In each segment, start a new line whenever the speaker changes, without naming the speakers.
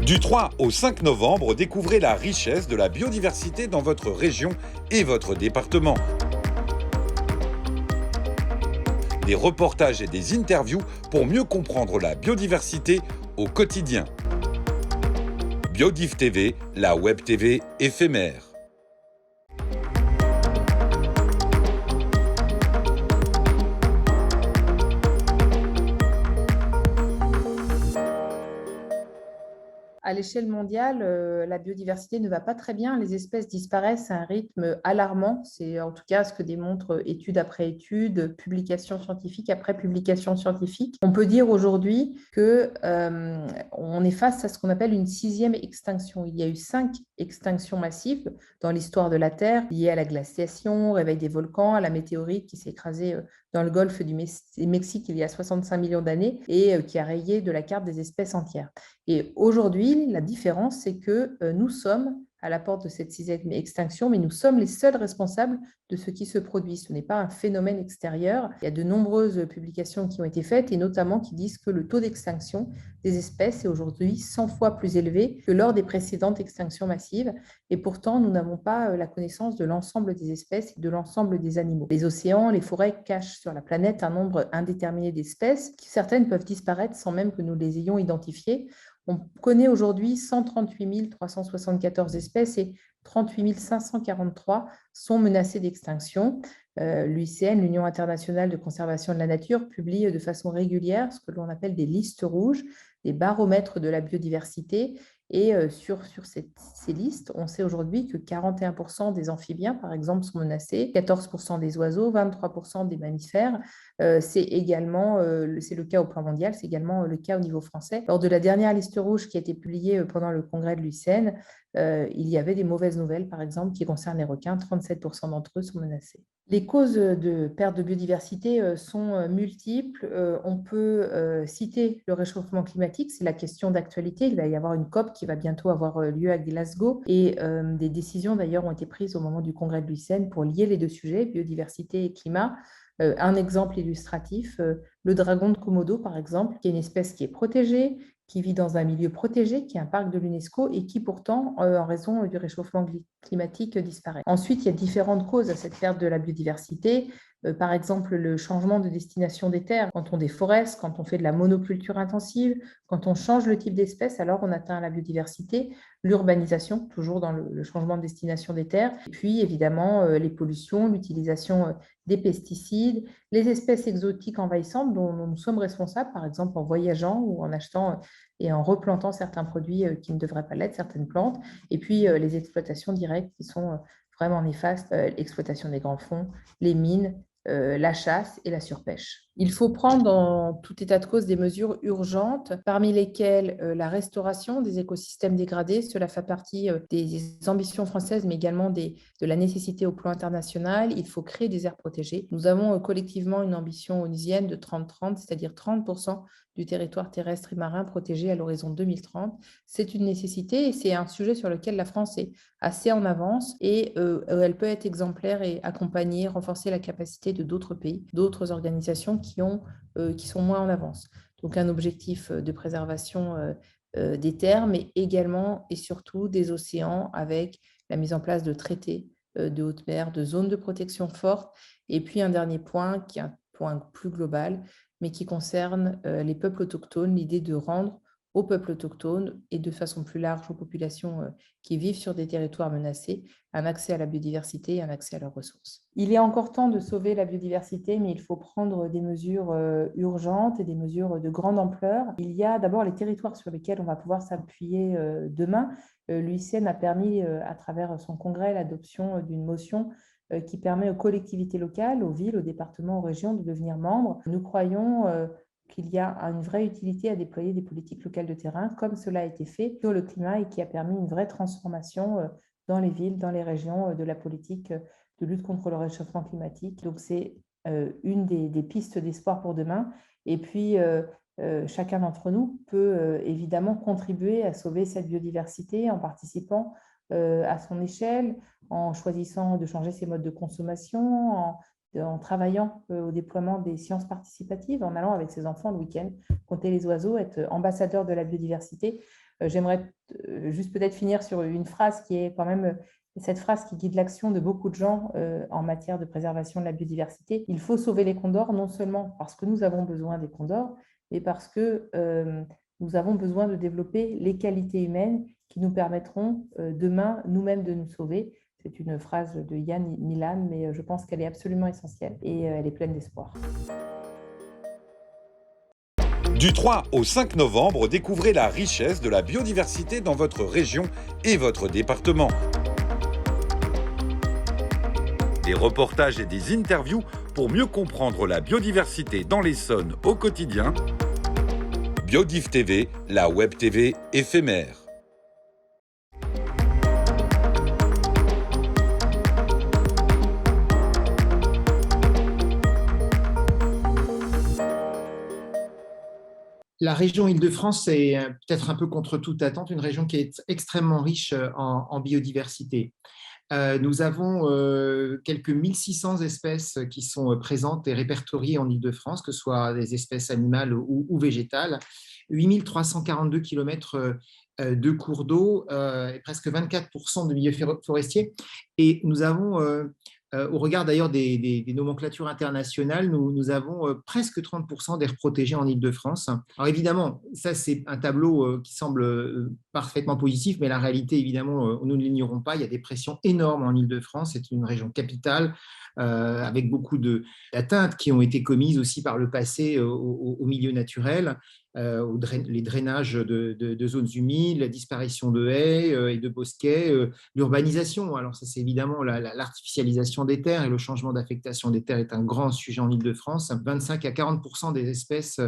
Du 3 au 5 novembre, découvrez la richesse de la biodiversité dans votre région et votre département. Des reportages et des interviews pour mieux comprendre la biodiversité au quotidien. Biodiv TV, la web TV éphémère.
À l'échelle mondiale, la biodiversité ne va pas très bien. Les espèces disparaissent à un rythme alarmant. C'est en tout cas ce que démontrent étude après étude, publication scientifique après publication scientifique. On peut dire aujourd'hui qu'on est face à ce qu'on appelle une sixième extinction. Il y a eu 5 extinctions massives dans l'histoire de la Terre, liées à la glaciation, au réveil des volcans, à la météorite qui s'est écrasée dans le golfe du Mexique il y a 65 millions d'années et qui a rayé de la carte des espèces entières. Et aujourd'hui, la différence, c'est que nous sommes à la porte de cette sixième extinction, mais nous sommes les seuls responsables de ce qui se produit. Ce n'est pas un phénomène extérieur. Il y a de nombreuses publications qui ont été faites et notamment qui disent que le taux d'extinction des espèces est aujourd'hui 100 fois plus élevé que lors des précédentes extinctions massives. Et pourtant, nous n'avons pas la connaissance de l'ensemble des espèces et de l'ensemble des animaux. Les océans, les forêts cachent sur la planète un nombre indéterminé d'espèces. Certaines peuvent disparaître sans même que nous les ayons identifiées. On connaît aujourd'hui 138 374 espèces et 38 543 sont menacées d'extinction. L'UICN, l'Union internationale de conservation de la nature, publie de façon régulière ce que l'on appelle des listes rouges, des baromètres de la biodiversité. Et sur ces listes, on sait aujourd'hui que 41% des amphibiens, par exemple, sont menacés, 14% des oiseaux, 23% des mammifères. C'est le cas au plan mondial, c'est également le cas au niveau français. Lors de la dernière liste rouge qui a été publiée pendant le congrès de l'UICN, il y avait des mauvaises nouvelles, par exemple, qui concernent les requins. 37% d'entre eux sont menacés. Les causes de perte de biodiversité sont multiples. On peut citer le réchauffement climatique, c'est la question d'actualité. Il va y avoir une COP qui va bientôt avoir lieu à Glasgow et des décisions d'ailleurs ont été prises au moment du congrès de l'UICN pour lier les deux sujets, biodiversité et climat. Un exemple illustratif, le dragon de Komodo, par exemple, qui est une espèce qui est protégée, qui vit dans un milieu protégé, qui est un parc de l'UNESCO et qui pourtant, en raison du réchauffement climatique, disparaît. Ensuite, il y a différentes causes à cette perte de la biodiversité. Par exemple, le changement de destination des terres. Quand on déforeste, quand on fait de la monoculture intensive, quand on change le type d'espèce, alors on atteint la biodiversité. L'urbanisation, toujours dans le changement de destination des terres. Et puis, évidemment, les pollutions, l'utilisation des pesticides, les espèces exotiques envahissantes dont nous sommes responsables, par exemple en voyageant ou en achetant et en replantant certains produits qui ne devraient pas l'être, certaines plantes, et puis les exploitations directes qui sont vraiment néfastes, l'exploitation des grands fonds, les mines, la chasse et la surpêche. Il faut prendre en tout état de cause des mesures urgentes, parmi lesquelles la restauration des écosystèmes dégradés. Cela fait partie des ambitions françaises, mais également de la nécessité au plan international. Il faut créer des aires protégées. Nous avons collectivement une ambition onusienne de 30-30, c'est-à-dire 30% du territoire terrestre et marin protégé à l'horizon 2030. C'est une nécessité et c'est un sujet sur lequel la France est assez en avance et elle peut être exemplaire et accompagner, renforcer la capacité de d'autres pays, d'autres organisations qui sont moins en avance. Donc un objectif de préservation des terres, mais également et surtout des océans avec la mise en place de traités de haute mer, de zones de protection fortes. Et puis un dernier point qui est un point plus global, mais qui concerne les peuples autochtones, l'idée de rendre aux peuples autochtones et de façon plus large aux populations qui vivent sur des territoires menacés, un accès à la biodiversité et un accès à leurs ressources. Il est encore temps de sauver la biodiversité, mais il faut prendre des mesures urgentes et des mesures de grande ampleur. Il y a d'abord les territoires sur lesquels on va pouvoir s'appuyer demain. L'UICN a permis, à travers son congrès, l'adoption d'une motion qui permet aux collectivités locales, aux villes, aux départements, aux régions de devenir membres. Nous croyons qu'il y a une vraie utilité à déployer des politiques locales de terrain, comme cela a été fait sur le climat et qui a permis une vraie transformation dans les villes, dans les régions, de la politique de lutte contre le réchauffement climatique. Donc, c'est une des pistes d'espoir pour demain. Et puis, chacun d'entre nous peut évidemment contribuer à sauver cette biodiversité en participant à son échelle, en choisissant de changer ses modes de consommation, en travaillant au déploiement des sciences participatives, en allant avec ses enfants le week-end compter les oiseaux, être ambassadeur de la biodiversité. J'aimerais juste peut-être finir sur une phrase qui est quand même cette phrase qui guide l'action de beaucoup de gens en matière de préservation de la biodiversité. Il faut sauver les condors, non seulement parce que nous avons besoin des condors, mais parce que nous avons besoin de développer les qualités humaines qui nous permettront demain nous-mêmes de nous sauver. C'est une phrase de Yann Milan, mais je pense qu'elle est absolument essentielle et elle est pleine d'espoir.
Du 3 au 5 novembre, découvrez la richesse de la biodiversité dans votre région et votre département. Des reportages et des interviews pour mieux comprendre la biodiversité dans l'Essonne au quotidien. Biodiv TV, la web TV éphémère.
La région Île-de-France est peut-être un peu contre toute attente, une région qui est extrêmement riche en biodiversité. Nous avons quelques 1600 espèces qui sont présentes et répertoriées en Île-de-France, que ce soit des espèces animales ou végétales, 8342 km de cours d'eau, et presque 24% de milieux forestiers. Et nous avons, au regard d'ailleurs des nomenclatures internationales, nous avons presque 30% d'aires protégées en Île-de-France. Alors évidemment, ça c'est un tableau qui semble parfaitement positif, mais la réalité, évidemment, nous ne l'ignorons pas, il y a des pressions énormes en Île-de-France, c'est une région capitale, avec beaucoup d'atteintes qui ont été commises aussi par le passé au milieu naturel. Les drainages de zones humides, la disparition de haies et de bosquets, l'urbanisation. Alors ça, c'est évidemment l'artificialisation des terres et le changement d'affectation des terres est un grand sujet en Île-de-France. 25 à 40% des espèces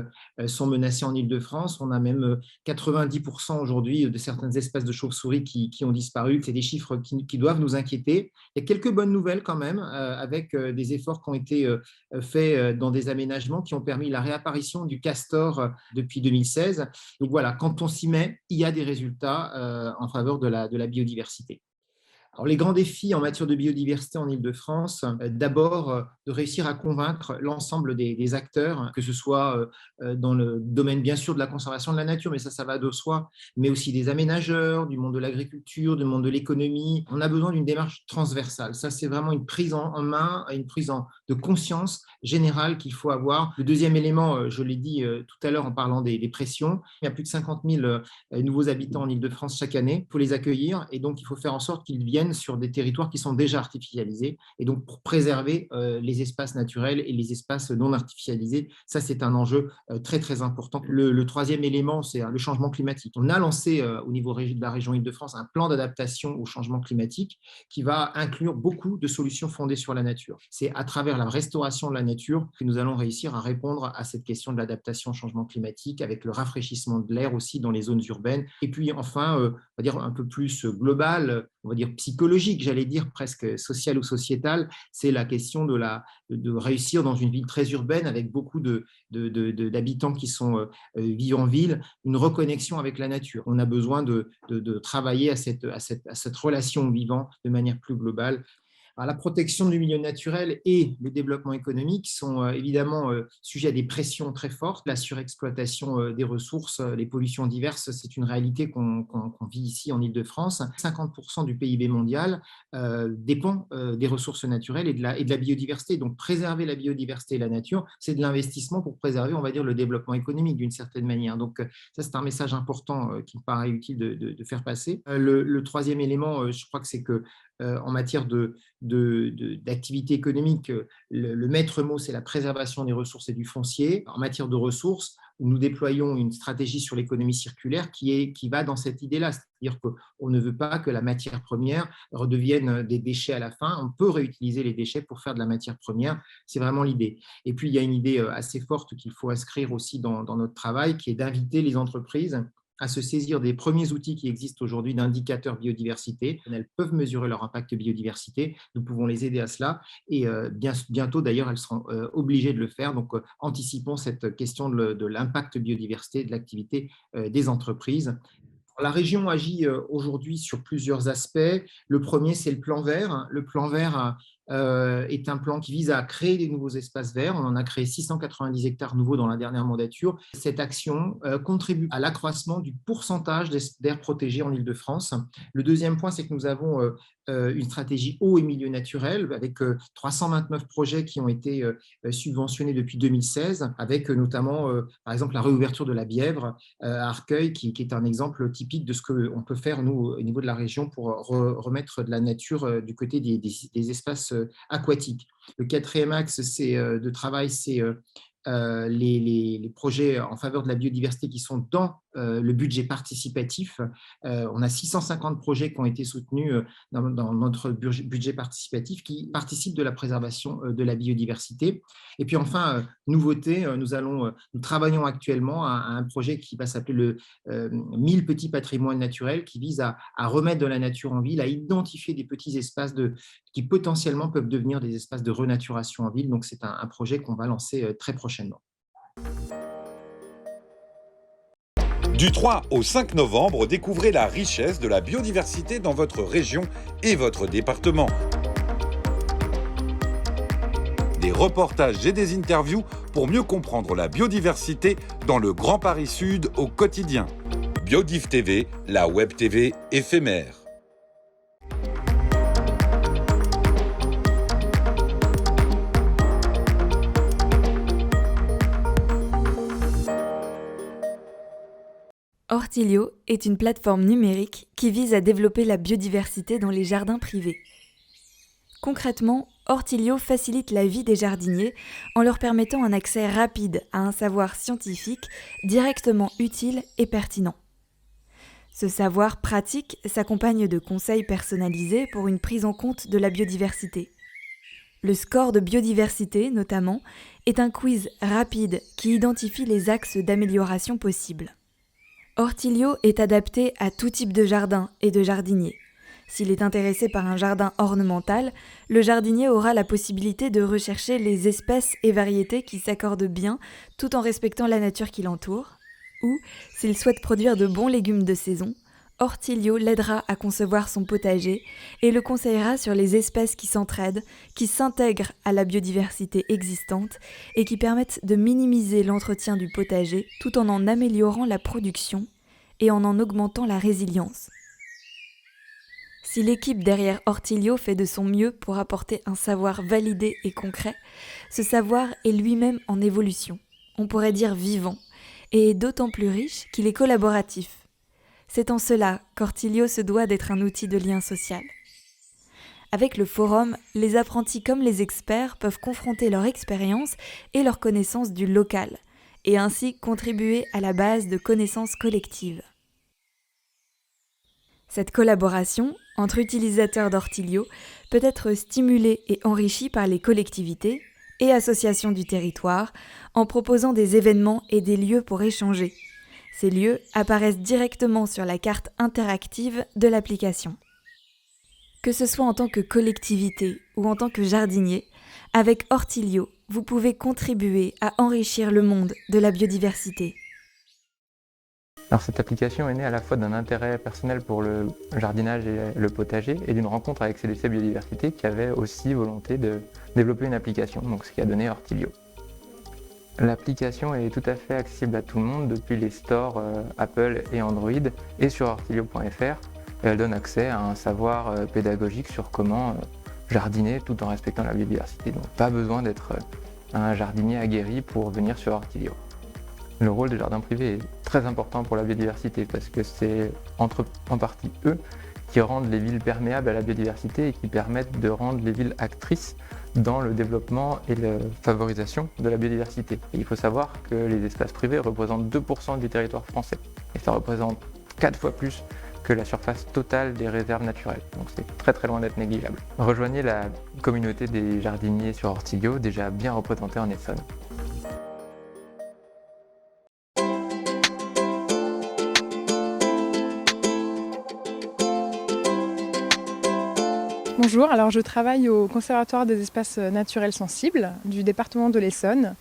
sont menacées en Île-de-France. On a même 90% aujourd'hui de certaines espèces de chauves-souris qui ont disparu. C'est des chiffres qui doivent nous inquiéter. Il y a quelques bonnes nouvelles quand même, avec des efforts qui ont été faits dans des aménagements qui ont permis la réapparition du castor depuis 2016. Donc voilà, quand on s'y met, il y a des résultats en faveur de la biodiversité. Alors, les grands défis en matière de biodiversité en Île-de-France, d'abord de réussir à convaincre l'ensemble des acteurs, que ce soit dans le domaine bien sûr de la conservation de la nature, mais ça va de soi, mais aussi des aménageurs, du monde de l'agriculture, du monde de l'économie. On a besoin d'une démarche transversale. Ça, c'est vraiment une prise en main, une prise de conscience générale qu'il faut avoir. Le deuxième élément, je l'ai dit tout à l'heure en parlant des pressions, il y a plus de 50 000 nouveaux habitants en Île-de-France chaque année. Il faut les accueillir et donc il faut faire en sorte qu'ils viennent sur des territoires qui sont déjà artificialisés et donc pour préserver les espaces naturels et les espaces non artificialisés. Ça, c'est un enjeu très, très important. Le troisième élément, c'est le changement climatique. On a lancé au niveau de la région Île-de-France un plan d'adaptation au changement climatique qui va inclure beaucoup de solutions fondées sur la nature. C'est à travers la restauration de la nature que nous allons réussir à répondre à cette question de l'adaptation au changement climatique avec le rafraîchissement de l'air aussi dans les zones urbaines. Et puis enfin, on va dire un peu plus global, on va dire psychologique, j'allais dire presque sociale ou sociétale, c'est la question de réussir dans une ville très urbaine avec beaucoup d'habitants qui sont vivent en ville, une reconnexion avec la nature. On a besoin de travailler à cette relation au vivant de manière plus globale. Alors, la protection du milieu naturel et le développement économique sont évidemment sujets à des pressions très fortes. La surexploitation des ressources, les pollutions diverses, c'est une réalité qu'on vit ici en Île-de-France. 50% du PIB mondial dépend des ressources naturelles et de la biodiversité. Donc, préserver la biodiversité et la nature, c'est de l'investissement pour préserver, on va dire, le développement économique d'une certaine manière. Donc, ça, c'est un message important qui me paraît utile de faire passer. Le troisième élément, je crois que c'est que en matière d'activité économique, le maître mot, c'est la préservation des ressources et du foncier. En matière de ressources, nous déployons une stratégie sur l'économie circulaire qui va dans cette idée-là, c'est-à-dire qu'on ne veut pas que la matière première redevienne des déchets à la fin. On peut réutiliser les déchets pour faire de la matière première, c'est vraiment l'idée. Et puis, il y a une idée assez forte qu'il faut inscrire aussi dans notre travail, qui est d'inviter les entreprises à se saisir des premiers outils qui existent aujourd'hui d'indicateurs biodiversité. Elles peuvent mesurer leur impact biodiversité. Nous pouvons les aider à cela. Et bientôt, d'ailleurs, elles seront obligées de le faire. Donc, anticipons cette question de l'impact biodiversité de l'activité des entreprises. La région agit aujourd'hui sur plusieurs aspects. Le premier, c'est le plan vert. Le plan vert est un plan qui vise à créer des nouveaux espaces verts. On en a créé 690 hectares nouveaux dans la dernière mandature. Cette action contribue à l'accroissement du pourcentage d'aires protégées en Île-de-France. Le deuxième point, c'est que nous avons une stratégie eau et milieu naturel avec 329 projets qui ont été subventionnés depuis 2016, avec notamment, par exemple, la réouverture de la Bièvre à Arcueil, qui est un exemple typique de ce qu'on peut faire, nous, au niveau de la région, pour remettre de la nature du côté des espaces aquatiques. Le quatrième axe de travail, c'est les projets en faveur de la biodiversité qui sont dans le budget participatif. On a 650 projets qui ont été soutenus dans notre budget participatif qui participent de la préservation de la biodiversité. Et puis enfin, nouveauté, nous travaillons actuellement à un projet qui va s'appeler le 1000 petits patrimoines naturels, qui vise à remettre de la nature en ville, à identifier des petits espaces qui potentiellement peuvent devenir des espaces de renaturation en ville. Donc c'est un projet qu'on va lancer très prochainement.
Du 3 au 5 novembre, découvrez la richesse de la biodiversité dans votre région et votre département. Des reportages et des interviews pour mieux comprendre la biodiversité dans le Grand Paris Sud au quotidien. Biodiff TV, la web TV éphémère.
Hortilio est une plateforme numérique qui vise à développer la biodiversité dans les jardins privés. Concrètement, Hortilio facilite la vie des jardiniers en leur permettant un accès rapide à un savoir scientifique directement utile et pertinent. Ce savoir pratique s'accompagne de conseils personnalisés pour une prise en compte de la biodiversité. Le score de biodiversité, notamment, est un quiz rapide qui identifie les axes d'amélioration possibles. Hortilio est adapté à tout type de jardin et de jardinier. S'il est intéressé par un jardin ornemental, le jardinier aura la possibilité de rechercher les espèces et variétés qui s'accordent bien tout en respectant la nature qui l'entoure. Ou, s'il souhaite produire de bons légumes de saison, Hortilio l'aidera à concevoir son potager et le conseillera sur les espèces qui s'entraident, qui s'intègrent à la biodiversité existante et qui permettent de minimiser l'entretien du potager tout en améliorant la production et en augmentant la résilience. Si l'équipe derrière Hortilio fait de son mieux pour apporter un savoir validé et concret, ce savoir est lui-même en évolution, on pourrait dire vivant, et est d'autant plus riche qu'il est collaboratif. C'est en cela qu'Hortilio se doit d'être un outil de lien social. Avec le forum, les apprentis comme les experts peuvent confronter leur expérience et leur connaissance du local, et ainsi contribuer à la base de connaissances collectives. Cette collaboration entre utilisateurs d'Hortilio peut être stimulée et enrichie par les collectivités et associations du territoire en proposant des événements et des lieux pour échanger. Ces lieux apparaissent directement sur la carte interactive de l'application. Que ce soit en tant que collectivité ou en tant que jardinier, avec Hortilio, vous pouvez contribuer à enrichir le monde de la biodiversité.
Alors cette application est née à la fois d'un intérêt personnel pour le jardinage et le potager et d'une rencontre avec CDC Biodiversité qui avait aussi volonté de développer une application, donc ce qui a donné Hortilio. L'application est tout à fait accessible à tout le monde depuis les stores Apple et Android et sur hortilio.fr. Et elle donne accès à un savoir pédagogique sur comment jardiner tout en respectant la biodiversité. Donc pas besoin d'être un jardinier aguerri pour venir sur Hortilio. Le rôle des jardins privés est très important pour la biodiversité parce que c'est en partie eux qui rendent les villes perméables à la biodiversité et qui permettent de rendre les villes actrices dans le développement et la favorisation de la biodiversité. Et il faut savoir que les espaces privés représentent 2% du territoire français. Et ça représente 4 fois plus que la surface totale des réserves naturelles. Donc c'est très très loin d'être négligeable. Rejoignez la communauté des jardiniers sur Hortilio, déjà bien représentée en Essonne.
Bonjour, alors je travaille au Conservatoire des espaces naturels sensibles du département de l'Essonne,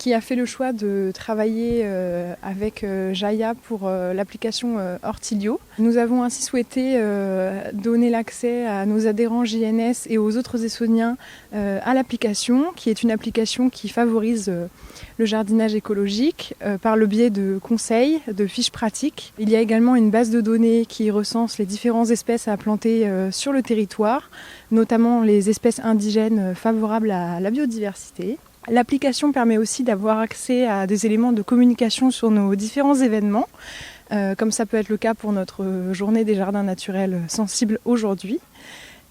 qui a fait le choix de travailler avec Jaya pour l'application Ortilio. Nous avons ainsi souhaité donner l'accès à nos adhérents JNS et aux autres Essonniens à l'application, qui est une application qui favorise le jardinage écologique par le biais de conseils, de fiches pratiques. Il y a également une base de données qui recense les différentes espèces à planter sur le territoire, notamment les espèces indigènes favorables à la biodiversité. L'application permet aussi d'avoir accès à des éléments de communication sur nos différents événements, comme ça peut être le cas pour notre journée des jardins naturels sensibles aujourd'hui,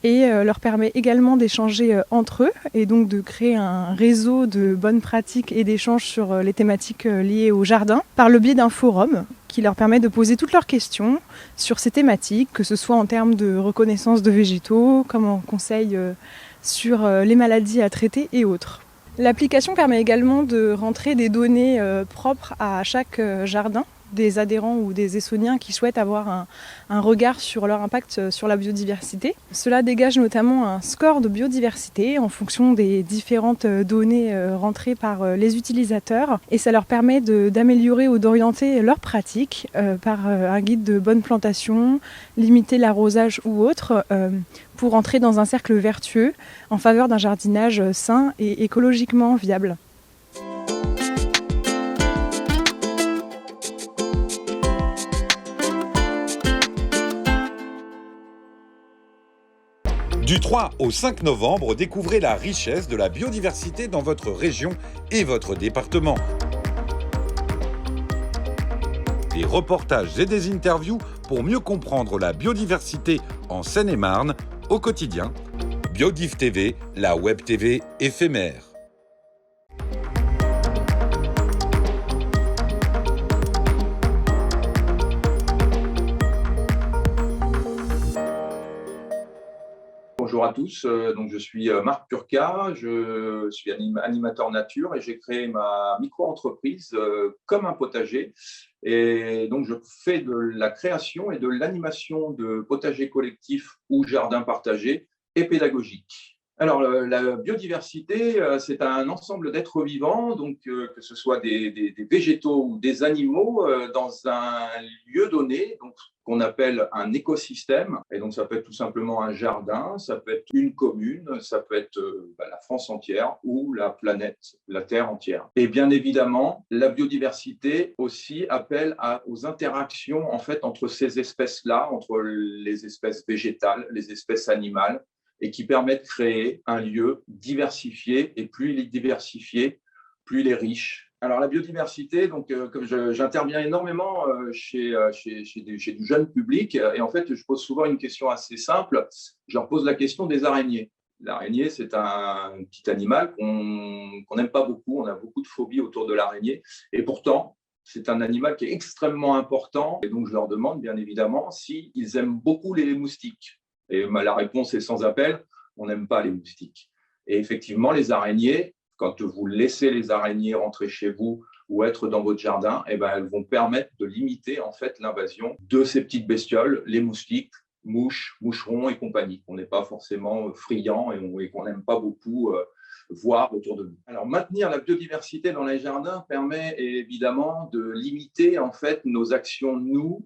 et leur permet également d'échanger entre eux et donc de créer un réseau de bonnes pratiques et d'échanges sur les thématiques liées au jardin par le biais d'un forum qui leur permet de poser toutes leurs questions sur ces thématiques, que ce soit en termes de reconnaissance de végétaux, comme en conseil sur les maladies à traiter et autres. L'application permet également de rentrer des données propres à chaque jardin, des adhérents ou des Essonniens qui souhaitent avoir un regard sur leur impact sur la biodiversité. Cela dégage notamment un score de biodiversité en fonction des différentes données rentrées par les utilisateurs et ça leur permet d'améliorer ou d'orienter leurs pratiques par un guide de bonne plantation, limiter l'arrosage ou autre pour entrer dans un cercle vertueux en faveur d'un jardinage sain et écologiquement viable.
Du 3 au 5 novembre, découvrez la richesse de la biodiversité dans votre région et votre département. Des reportages et des interviews pour mieux comprendre la biodiversité en Seine-et-Marne au quotidien. Biodiff TV, la web TV éphémère.
Bonjour à tous, donc je suis Marc Purca, je suis animateur nature et j'ai créé ma micro-entreprise comme un potager. Et donc je fais de la création et de l'animation de potagers collectifs ou jardins partagés et pédagogiques. Alors la biodiversité, c'est un ensemble d'êtres vivants, donc que ce soit des végétaux ou des animaux dans un lieu donné, donc qu'on appelle un écosystème. Et donc, ça peut être tout simplement un jardin, ça peut être une commune, ça peut être la France entière ou la planète, la Terre entière. Et bien évidemment, la biodiversité aussi appelle aux interactions en fait, entre ces espèces-là, entre les espèces végétales, les espèces animales, et qui permet de créer un lieu diversifié. Et plus il est diversifié, plus il est riche. Alors, la biodiversité, donc, comme j'interviens énormément chez du jeune public, et en fait, je pose souvent une question assez simple. Je leur pose la question des araignées. L'araignée, c'est un petit animal qu'on n'aime pas beaucoup. On a beaucoup de phobies autour de l'araignée. Et pourtant, c'est un animal qui est extrêmement important. Et donc, je leur demande, bien évidemment, s'ils aiment beaucoup les moustiques. Et la réponse est sans appel, on n'aime pas les moustiques. Et effectivement, les araignées, quand vous laissez les araignées rentrer chez vous ou être dans votre jardin, eh ben, elles vont permettre de limiter en fait, l'invasion de ces petites bestioles, les moustiques, mouches, moucherons et compagnie, qu'on n'est pas forcément friands et qu'on n'aime pas beaucoup voir autour de nous. Alors, maintenir la biodiversité dans les jardins permet évidemment de limiter en fait nos actions, nous,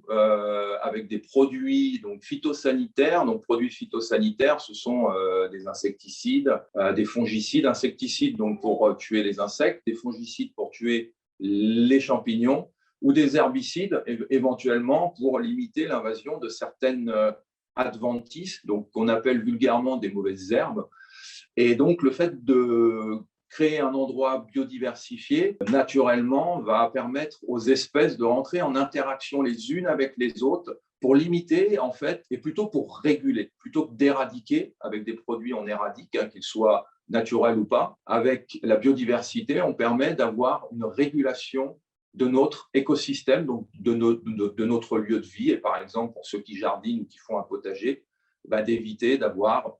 avec des produits donc, phytosanitaires. Donc, produits phytosanitaires, ce sont des insecticides, des fongicides, insecticides donc, pour tuer les insectes, des fongicides pour tuer les champignons ou des herbicides éventuellement pour limiter l'invasion de certaines adventices, donc qu'on appelle vulgairement des mauvaises herbes. Et donc, le fait de créer un endroit biodiversifié, naturellement, va permettre aux espèces de rentrer en interaction les unes avec les autres pour limiter, en fait, et plutôt pour réguler, plutôt que d'éradiquer avec des produits on éradique, qu'ils soient naturels ou pas. Avec la biodiversité, on permet d'avoir une régulation de notre écosystème, donc de notre lieu de vie. Et par exemple, pour ceux qui jardinent ou qui font un potager, d'éviter d'avoir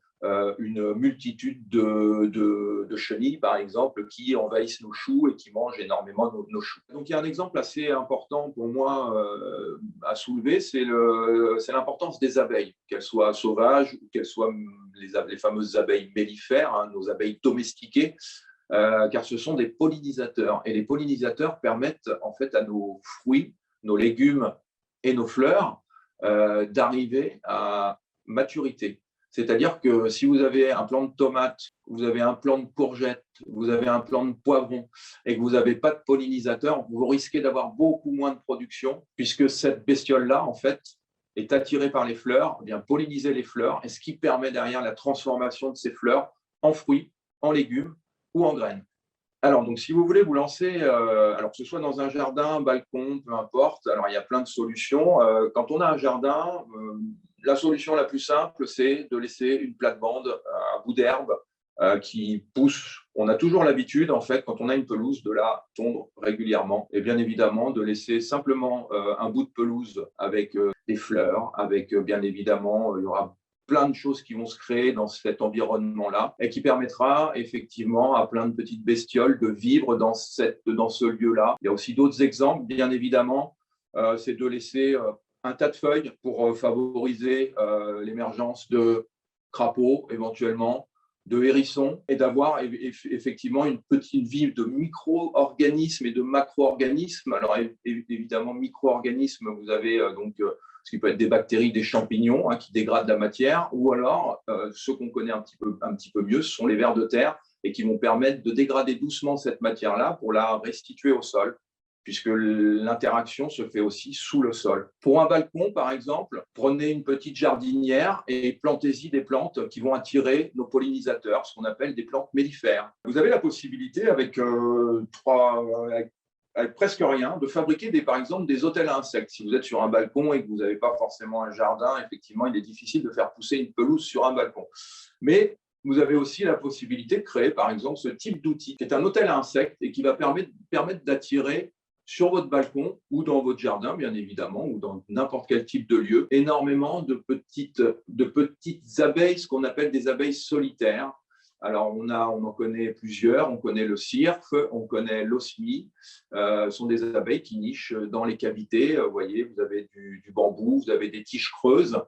une multitude de chenilles, par exemple, qui envahissent nos choux et qui mangent énormément nos choux. Donc, il y a un exemple assez important pour moi à soulever, c'est l'importance des abeilles, qu'elles soient sauvages ou qu'elles soient les fameuses abeilles mellifères, nos abeilles domestiquées. car ce sont des pollinisateurs. Et les pollinisateurs permettent en fait à nos fruits, nos légumes et nos fleurs d'arriver à maturité. C'est-à-dire que si vous avez un plant de tomates, vous avez un plant de courgettes, vous avez un plant de poivrons et que vous n'avez pas de pollinisateur, vous risquez d'avoir beaucoup moins de production puisque cette bestiole-là, en fait, est attirée par les fleurs, vient polliniser les fleurs, et ce qui permet derrière la transformation de ces fleurs en fruits, en légumes ou en graines. Alors, donc, si vous voulez vous lancer, alors que ce soit dans un jardin, balcon, peu importe, alors il y a plein de solutions. Quand on a un jardin, la solution la plus simple, c'est de laisser une plate-bande, un bout d'herbe qui pousse. On a toujours l'habitude, en fait, quand on a une pelouse, de la tondre régulièrement. Et bien évidemment, de laisser simplement un bout de pelouse avec des fleurs, avec bien évidemment, il y aura plein de choses qui vont se créer dans cet environnement-là et qui permettra effectivement à plein de petites bestioles de vivre dans ce lieu-là. Il y a aussi d'autres exemples, bien évidemment, c'est de laisser un tas de feuilles pour favoriser l'émergence de crapauds éventuellement, de hérissons, et d'avoir effectivement une petite vie de micro-organismes et de macro-organismes. Alors évidemment, micro-organismes, vous avez donc ce qui peut être des bactéries, des champignons qui dégradent la matière, ou alors ceux qu'on connaît un petit peu mieux, ce sont les vers de terre, et qui vont permettre de dégrader doucement cette matière-là pour la restituer au sol, puisque l'interaction se fait aussi sous le sol. Pour un balcon, par exemple, prenez une petite jardinière et plantez-y des plantes qui vont attirer nos pollinisateurs, ce qu'on appelle des plantes mellifères. Vous avez la possibilité, avec presque rien, de fabriquer par exemple des hôtels à insectes. Si vous êtes sur un balcon et que vous n'avez pas forcément un jardin, effectivement, il est difficile de faire pousser une pelouse sur un balcon. Mais vous avez aussi la possibilité de créer, par exemple, ce type d'outil, qui est un hôtel à insectes et qui va permettre d'attirer sur votre balcon ou dans votre jardin, bien évidemment, ou dans n'importe quel type de lieu, énormément de petites abeilles, ce qu'on appelle des abeilles solitaires. Alors, on en connaît plusieurs. On connaît le cirfe, on connaît l'osmie. Ce sont des abeilles qui nichent dans les cavités. Vous voyez, vous avez du bambou, vous avez des tiges creuses.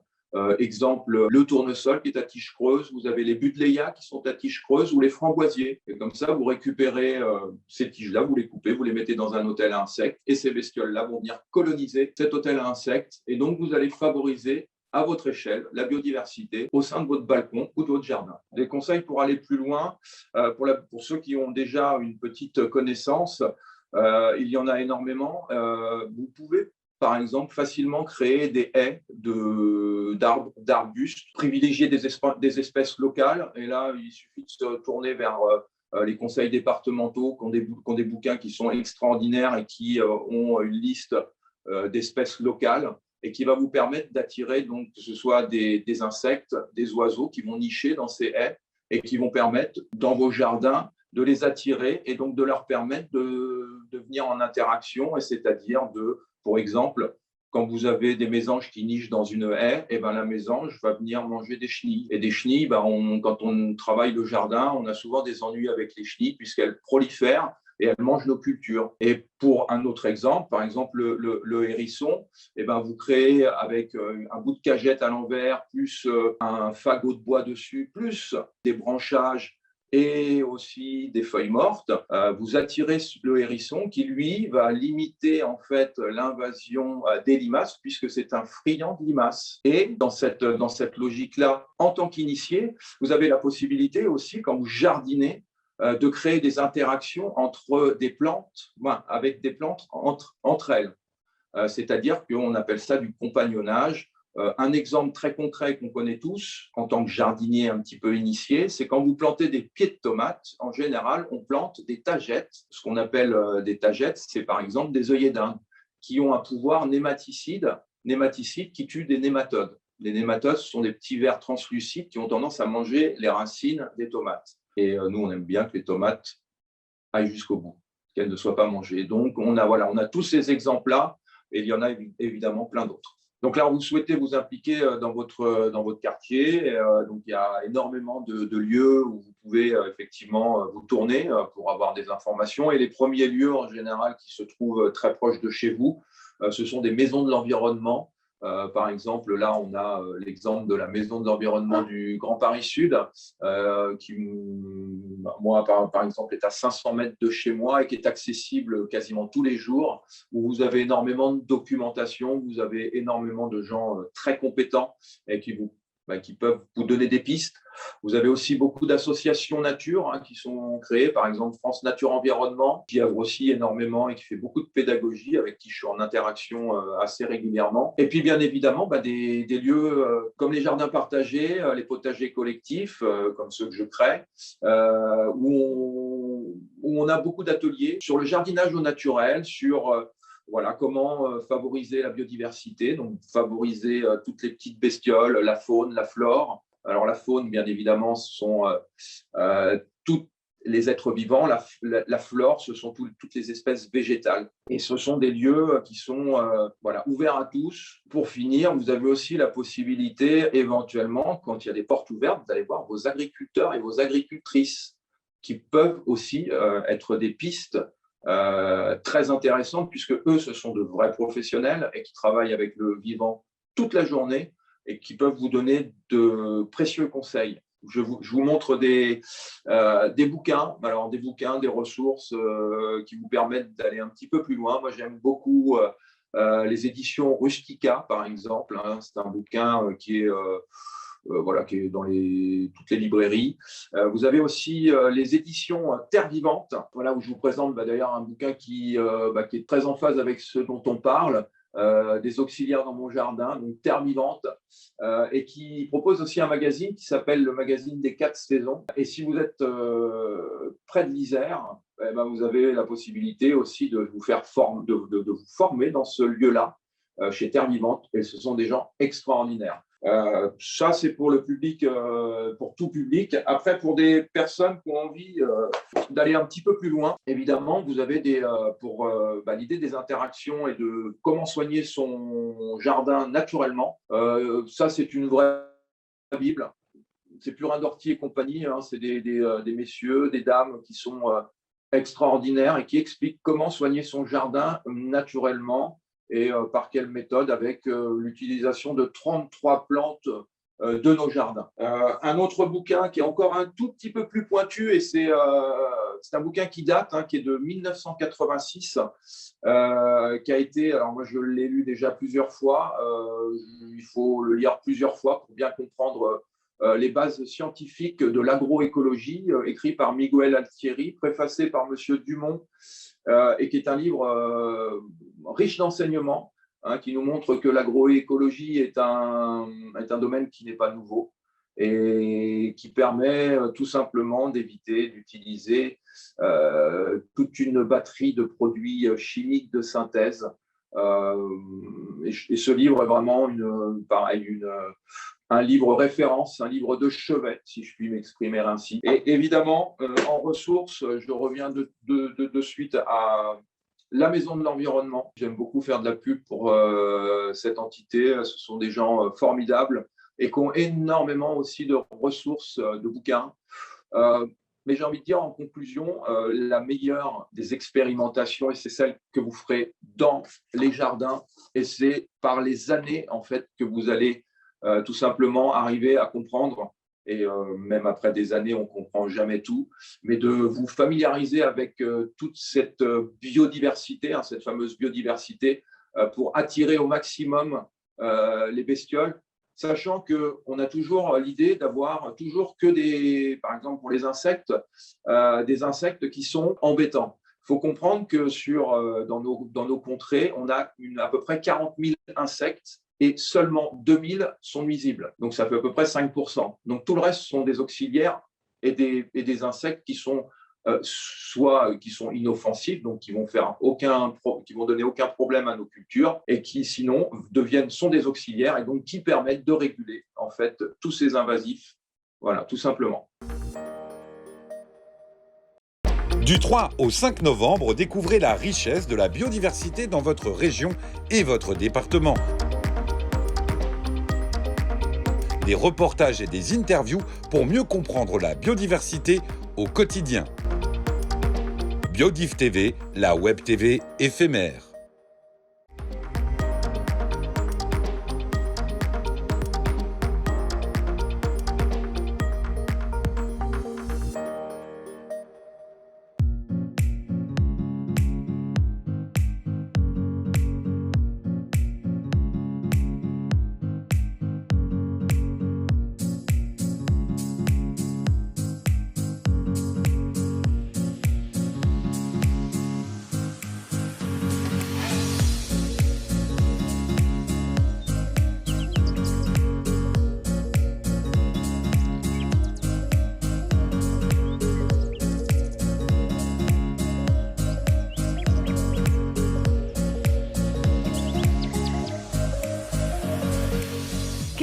Exemple, le tournesol qui est à tige creuse, vous avez les buddléias qui sont à tige creuse ou les framboisiers. Et comme ça, vous récupérez ces tiges-là, vous les coupez, vous les mettez dans un hôtel à insectes et ces bestioles-là vont venir coloniser cet hôtel à insectes. Et donc, vous allez favoriser à votre échelle la biodiversité au sein de votre balcon ou de votre jardin. Des conseils pour aller plus loin, pour ceux qui ont déjà une petite connaissance, il y en a énormément. Vous pouvez par exemple, facilement créer des haies d'arbustes, privilégier des espèces locales. Et là, il suffit de se tourner vers les conseils départementaux qui ont des bouquins qui sont extraordinaires et qui ont une liste d'espèces locales et qui va vous permettre d'attirer, donc, que ce soit des insectes, des oiseaux qui vont nicher dans ces haies et qui vont permettre, dans vos jardins, de les attirer et donc de leur permettre de venir en interaction, et c'est-à-dire pour exemple, quand vous avez des mésanges qui nichent dans une haie, et ben la mésange va venir manger des chenilles. Et des chenilles, quand on travaille le jardin, on a souvent des ennuis avec les chenilles puisqu'elles prolifèrent et elles mangent nos cultures. Et pour un autre exemple, par exemple le hérisson, et ben vous créez avec un bout de cagette à l'envers, plus un fagot de bois dessus, plus des branchages et aussi des feuilles mortes, vous attirez le hérisson qui, lui, va limiter en fait l'invasion des limaces puisque c'est un friand de limaces. Et dans cette logique-là, en tant qu'initié, vous avez la possibilité aussi, quand vous jardinez, de créer des interactions entre des plantes, avec des plantes entre elles. C'est-à-dire qu'on appelle ça du compagnonnage. Un exemple très concret qu'on connaît tous en tant que jardinier un petit peu initié, c'est quand vous plantez des pieds de tomates, en général, on plante des tagettes. Ce qu'on appelle des tagettes, c'est par exemple des œillets d'Inde qui ont un pouvoir nématicide qui tue des nématodes. Les nématodes sont des petits vers translucides qui ont tendance à manger les racines des tomates. Et nous, on aime bien que les tomates aillent jusqu'au bout, qu'elles ne soient pas mangées. Donc, on a tous ces exemples-là, et il y en a évidemment plein d'autres. Donc là, vous souhaitez vous impliquer dans votre quartier. Donc, il y a énormément de lieux où vous pouvez effectivement vous tourner pour avoir des informations. Et les premiers lieux, en général, qui se trouvent très proches de chez vous, ce sont des maisons de l'environnement. Par exemple, là, on a l'exemple de la maison de l'environnement du Grand Paris Sud, qui moi, par exemple, est à 500 mètres de chez moi et qui est accessible quasiment tous les jours, où vous avez énormément de documentation, vous avez énormément de gens très compétents et qui peuvent vous donner des pistes. Vous avez aussi beaucoup d'associations nature qui sont créées, par exemple France Nature Environnement, qui œuvre aussi énormément et qui fait beaucoup de pédagogie, avec qui je suis en interaction assez régulièrement. Et puis bien évidemment, des lieux comme les jardins partagés, les potagers collectifs, comme ceux que je crée, où on a beaucoup d'ateliers sur le jardinage au naturel, sur comment favoriser la biodiversité, donc favoriser toutes les petites bestioles, la faune, la flore. Alors la faune, bien évidemment, ce sont tous les êtres vivants. La flore, ce sont toutes les espèces végétales. Et ce sont des lieux qui sont ouverts à tous. Pour finir, vous avez aussi la possibilité, éventuellement, quand il y a des portes ouvertes, d'aller voir vos agriculteurs et vos agricultrices, qui peuvent aussi être des pistes très intéressantes, puisque eux, ce sont de vrais professionnels et qui travaillent avec le vivant toute la journée et qui peuvent vous donner de précieux conseils. Je vous montre des bouquins, des ressources qui vous permettent d'aller un petit peu plus loin. Moi, j'aime beaucoup les éditions Rustica, par exemple. C'est un bouquin qui est dans toutes les librairies. Vous avez aussi les éditions Terre Vivante, où je vous présente d'ailleurs un bouquin qui est très en phase avec ce dont on parle, des auxiliaires dans mon jardin, donc Terre Vivante, et qui propose aussi un magazine qui s'appelle le magazine des 4 saisons. Et si vous êtes près de l'Isère, vous avez la possibilité aussi de vous faire de vous former dans ce lieu-là, chez Terre Vivante, et ce sont des gens extraordinaires. Ça, c'est pour le public, pour tout public. Après, pour des personnes qui ont envie d'aller un petit peu plus loin, évidemment, vous avez l'idée des interactions et de comment soigner son jardin naturellement. Ça, c'est une vraie Bible. C'est Purin d'Ortie et compagnie. C'est des messieurs, des dames qui sont extraordinaires et qui expliquent comment soigner son jardin naturellement. Et par quelle méthode, avec l'utilisation de 33 plantes de nos jardins. Un autre bouquin qui est encore un tout petit peu plus pointu, et c'est un bouquin qui date, qui est de 1986, qui a été, alors moi je l'ai lu déjà plusieurs fois, il faut le lire plusieurs fois pour bien comprendre les bases scientifiques de l'agroécologie, écrit par Miguel Altieri, préfacé par Monsieur Dumont, et qui est un livre riche d'enseignements, qui nous montre que l'agroécologie est un domaine qui n'est pas nouveau et qui permet tout simplement d'éviter d'utiliser toute une batterie de produits chimiques de synthèse. Et ce livre est vraiment un livre référence, un livre de chevet, si je puis m'exprimer ainsi. Et évidemment, en ressources, je reviens de suite à la Maison de l'Environnement. J'aime beaucoup faire de la pub pour cette entité. Ce sont des gens formidables et qui ont énormément aussi de ressources, de bouquins. Mais j'ai envie de dire en conclusion, la meilleure des expérimentations, et c'est celle que vous ferez dans les jardins, et c'est par les années en fait que vous allez tout simplement arriver à comprendre, et même après des années, on ne comprend jamais tout, mais de vous familiariser avec toute cette biodiversité, cette fameuse biodiversité, pour attirer au maximum les bestioles, sachant qu'on a toujours l'idée d'avoir toujours que par exemple pour les insectes, des insectes qui sont embêtants. Il faut comprendre que dans nos contrées, on a à peu près 40 000 insectes et seulement 2000 sont nuisibles. Donc, ça fait à peu près 5%. Donc, tout le reste sont des auxiliaires et des insectes qui sont qui sont inoffensifs, donc qui vont donner aucun problème à nos cultures, et qui sinon sont des auxiliaires et donc qui permettent de réguler en fait tous ces invasifs. Voilà, tout simplement.
Du 3 au 5 novembre, découvrez la richesse de la biodiversité dans votre région et votre département. Des reportages et des interviews pour mieux comprendre la biodiversité au quotidien. Biodiff TV, la web TV éphémère.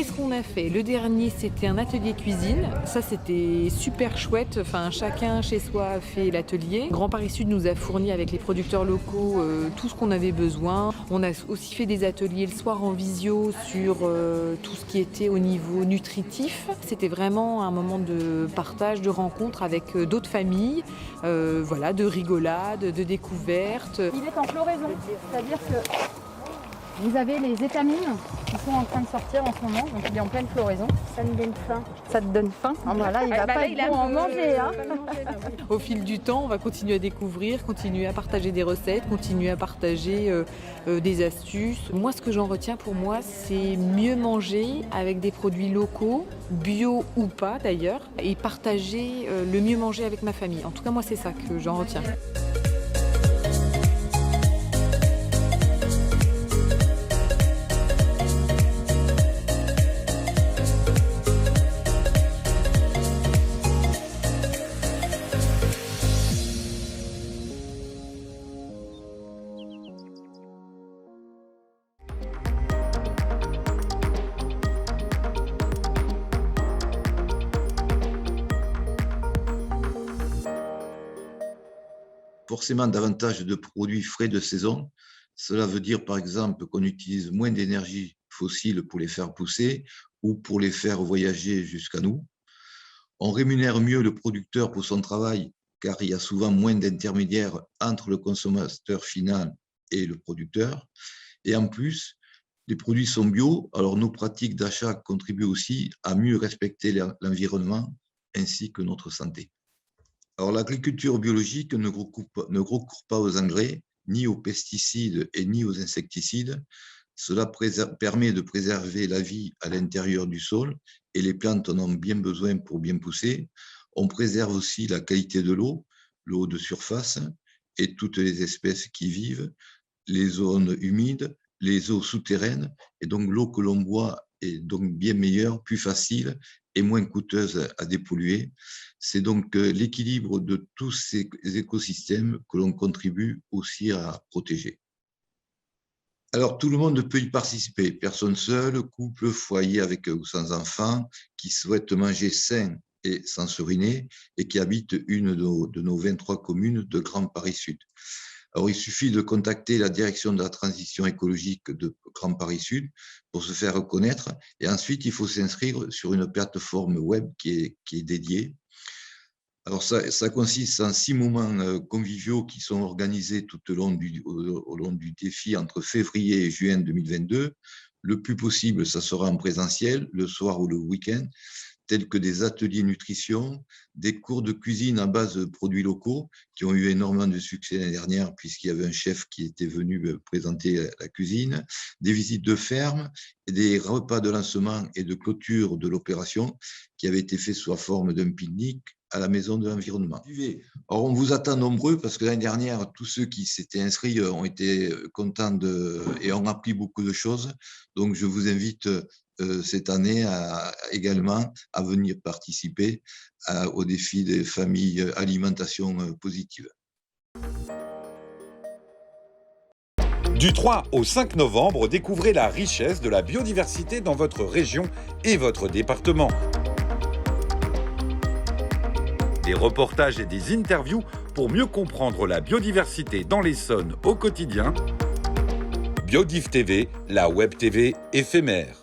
qu'est-ce qu'on a fait? Le dernier, c'était un atelier cuisine. Ça, c'était super chouette. Enfin, chacun chez soi a fait l'atelier. Grand Paris Sud nous a fourni avec les producteurs locaux tout ce qu'on avait besoin. On a aussi fait des ateliers le soir en visio sur tout ce qui était au niveau nutritif. C'était vraiment un moment de partage, de rencontre avec d'autres familles, voilà, de rigolade, de découverte.
Il est en floraison, c'est-à-dire que vous avez les étamines qui sont en train de sortir en ce moment, donc il est en pleine floraison. Ça me donne faim. Ça te donne faim? Ah bah là, il va pas être bon en manger. Hein.
Au fil du temps, on va continuer à découvrir, continuer à partager des recettes, continuer à partager des astuces. Moi, ce que j'en retiens pour moi, c'est mieux manger avec des produits locaux, bio ou pas d'ailleurs, et partager le mieux manger avec ma famille. En tout cas, moi, c'est ça que j'en retiens.
Forcément davantage de produits frais de saison. Cela veut dire par exemple qu'on utilise moins d'énergie fossile pour les faire pousser ou pour les faire voyager jusqu'à nous. On rémunère mieux le producteur pour son travail car il y a souvent moins d'intermédiaires entre le consommateur final et le producteur. Et en plus, les produits sont bio, alors nos pratiques d'achat contribuent aussi à mieux respecter l'environnement ainsi que notre santé. Alors, l'agriculture biologique ne recourt pas aux engrais, ni aux pesticides et ni aux insecticides. Cela permet de préserver la vie à l'intérieur du sol et les plantes en ont bien besoin pour bien pousser. On préserve aussi la qualité de l'eau de surface et toutes les espèces qui vivent, les zones humides, les eaux souterraines. Et donc, l'eau que l'on boit est donc bien meilleure, plus facile et moins coûteuse à dépolluer. C'est donc l'équilibre de tous ces écosystèmes que l'on contribue aussi à protéger. Alors, tout le monde peut y participer, personne seule, couple, foyer avec ou sans enfants, qui souhaitent manger sain et sans se ruiner et qui habitent une de nos 23 communes de Grand Paris Sud. Alors, il suffit de contacter la direction de la transition écologique de Grand Paris Sud pour se faire reconnaître. Et ensuite, il faut s'inscrire sur une plateforme web qui est dédiée. Alors, ça consiste en 6 moments conviviaux qui sont organisés tout au long du défi entre février et juin 2022. Le plus possible, ça sera en présentiel, le soir ou le week-end, tels que des ateliers nutrition, des cours de cuisine à base de produits locaux qui ont eu énormément de succès l'année dernière puisqu'il y avait un chef qui était venu présenter la cuisine, des visites de ferme et des repas de lancement et de clôture de l'opération qui avaient été faits sous la forme d'un pique-nique à la Maison de l'Environnement. Alors, on vous attend nombreux parce que l'année dernière, tous ceux qui s'étaient inscrits ont été contents et ont appris beaucoup de choses. Donc, je vous invite cette année également à venir participer au défi des familles alimentation positive.
Du 3 au 5 novembre, découvrez la richesse de la biodiversité dans votre région et votre département. Des reportages et des interviews pour mieux comprendre la biodiversité dans l'Essonne au quotidien. Biodiff TV, la web TV éphémère.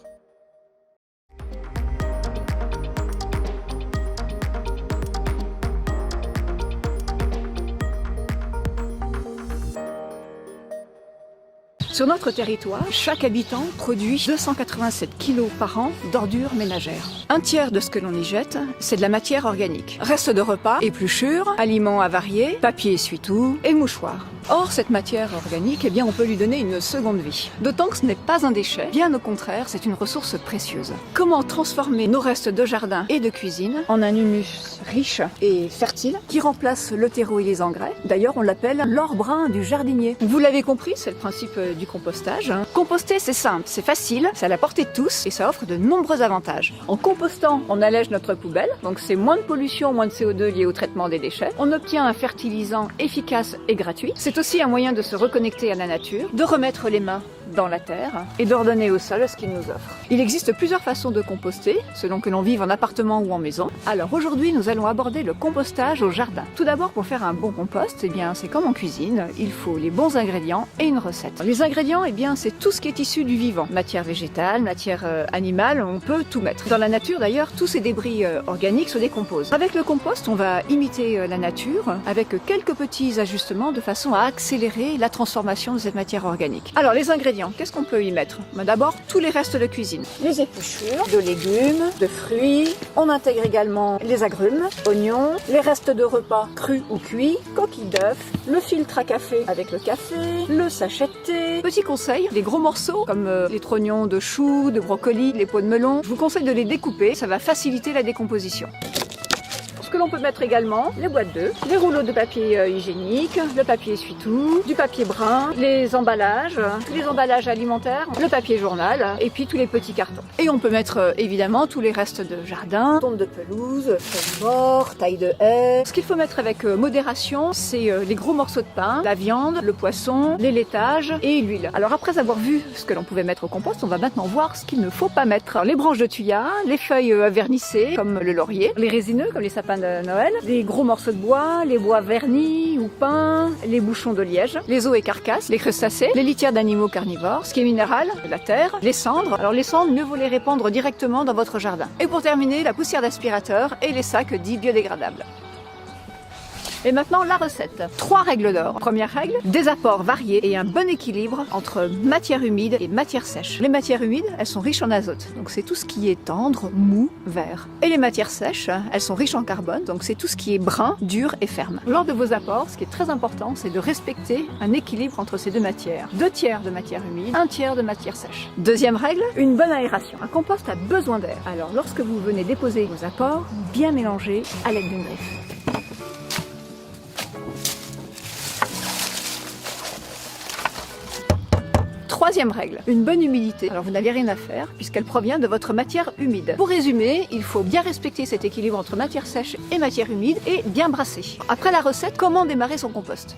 Sur notre territoire, chaque habitant produit 287 kg par an d'ordures ménagères. Un tiers de ce que l'on y jette, c'est de la matière organique. Restes de repas, épluchures, aliments avariés, papier essuie-tout et mouchoirs. Or, cette matière organique, eh bien, on peut lui donner une seconde vie. D'autant que ce n'est pas un déchet, bien au contraire, c'est une ressource précieuse. Comment transformer nos restes de jardin et de cuisine en un humus riche et fertile qui remplace le terreau et les engrais? D'ailleurs, on l'appelle l'or brun du jardinier. Vous l'avez compris, c'est le principe du compostage. Composter, c'est simple, c'est facile, c'est à la portée de tous et ça offre de nombreux avantages. En compostant, on allège notre poubelle, donc c'est moins de pollution, moins de CO2 lié au traitement des déchets. On obtient un fertilisant efficace et gratuit. C'est aussi un moyen de se reconnecter à la nature, de remettre les mains dans la terre et d'ordonner au sol ce qu'il nous offre. Il existe plusieurs façons de composter, selon que l'on vive en appartement ou en maison. Alors aujourd'hui, nous allons aborder le compostage au jardin. Tout d'abord, pour faire un bon compost, eh bien, c'est comme en cuisine, il faut les bons ingrédients et une recette. Les ingrédients, eh bien, c'est tout ce qui est issu du vivant. Matière végétale, matière animale, on peut tout mettre. Dans la nature, d'ailleurs, tous ces débris organiques se décomposent. Avec le compost, on va imiter la nature avec quelques petits ajustements de façon à accélérer la transformation de cette matière organique. Alors, les ingrédients, qu'est-ce qu'on peut y mettre? D'abord, tous les restes de cuisine. Les épluchures, de légumes, de fruits. On intègre également les agrumes, oignons, les restes de repas crus ou cuits, coquilles d'œufs, le filtre à café avec le café, le sachet de thé. Petit conseil, les gros morceaux comme les trognons de choux, de brocolis, les peaux de melon, je vous conseille de les découper, ça va faciliter la décomposition. Que l'on peut mettre également les boîtes d'œufs, les rouleaux de papier hygiénique, le papier essuie-tout, du papier brun, les emballages alimentaires, le papier journal et puis tous les petits cartons. Et on peut mettre évidemment tous les restes de jardin, tonte de pelouse, feuilles mortes, taille de haie. Ce qu'il faut mettre avec modération, c'est les gros morceaux de pain, la viande, le poisson, les laitages et l'huile. Alors après avoir vu ce que l'on pouvait mettre au compost, on va maintenant voir ce qu'il ne faut pas mettre. Alors, les branches de thuya, les feuilles vernissées comme le laurier, les résineux comme les sapins de Noël, les gros morceaux de bois, les bois vernis ou peints, les bouchons de liège, les os et carcasses, les crustacés, les litières d'animaux carnivores, ce qui est minéral, la terre, les cendres. Alors les cendres, mieux vaut les répandre directement dans votre jardin. Et pour terminer, la poussière d'aspirateur et les sacs dits biodégradables. Et maintenant, la recette. 3 règles d'or. Première règle, des apports variés et un bon équilibre entre matière humide et matière sèche. Les matières humides, elles sont riches en azote, donc c'est tout ce qui est tendre, mou, vert. Et les matières sèches, elles sont riches en carbone, donc c'est tout ce qui est brun, dur et ferme. Lors de vos apports, ce qui est très important, c'est de respecter un équilibre entre ces deux matières. 2 tiers de matière humide, 1 tiers de matière sèche. Deuxième règle, une bonne aération. Un compost a besoin d'air. Alors lorsque vous venez déposer vos apports, bien mélanger à l'aide d'une griffe. Troisième règle, une bonne humidité. Alors vous n'avez rien à faire puisqu'elle provient de votre matière humide. Pour résumer, il faut bien respecter cet équilibre entre matière sèche et matière humide et bien brasser. Après la recette, comment démarrer son compost ?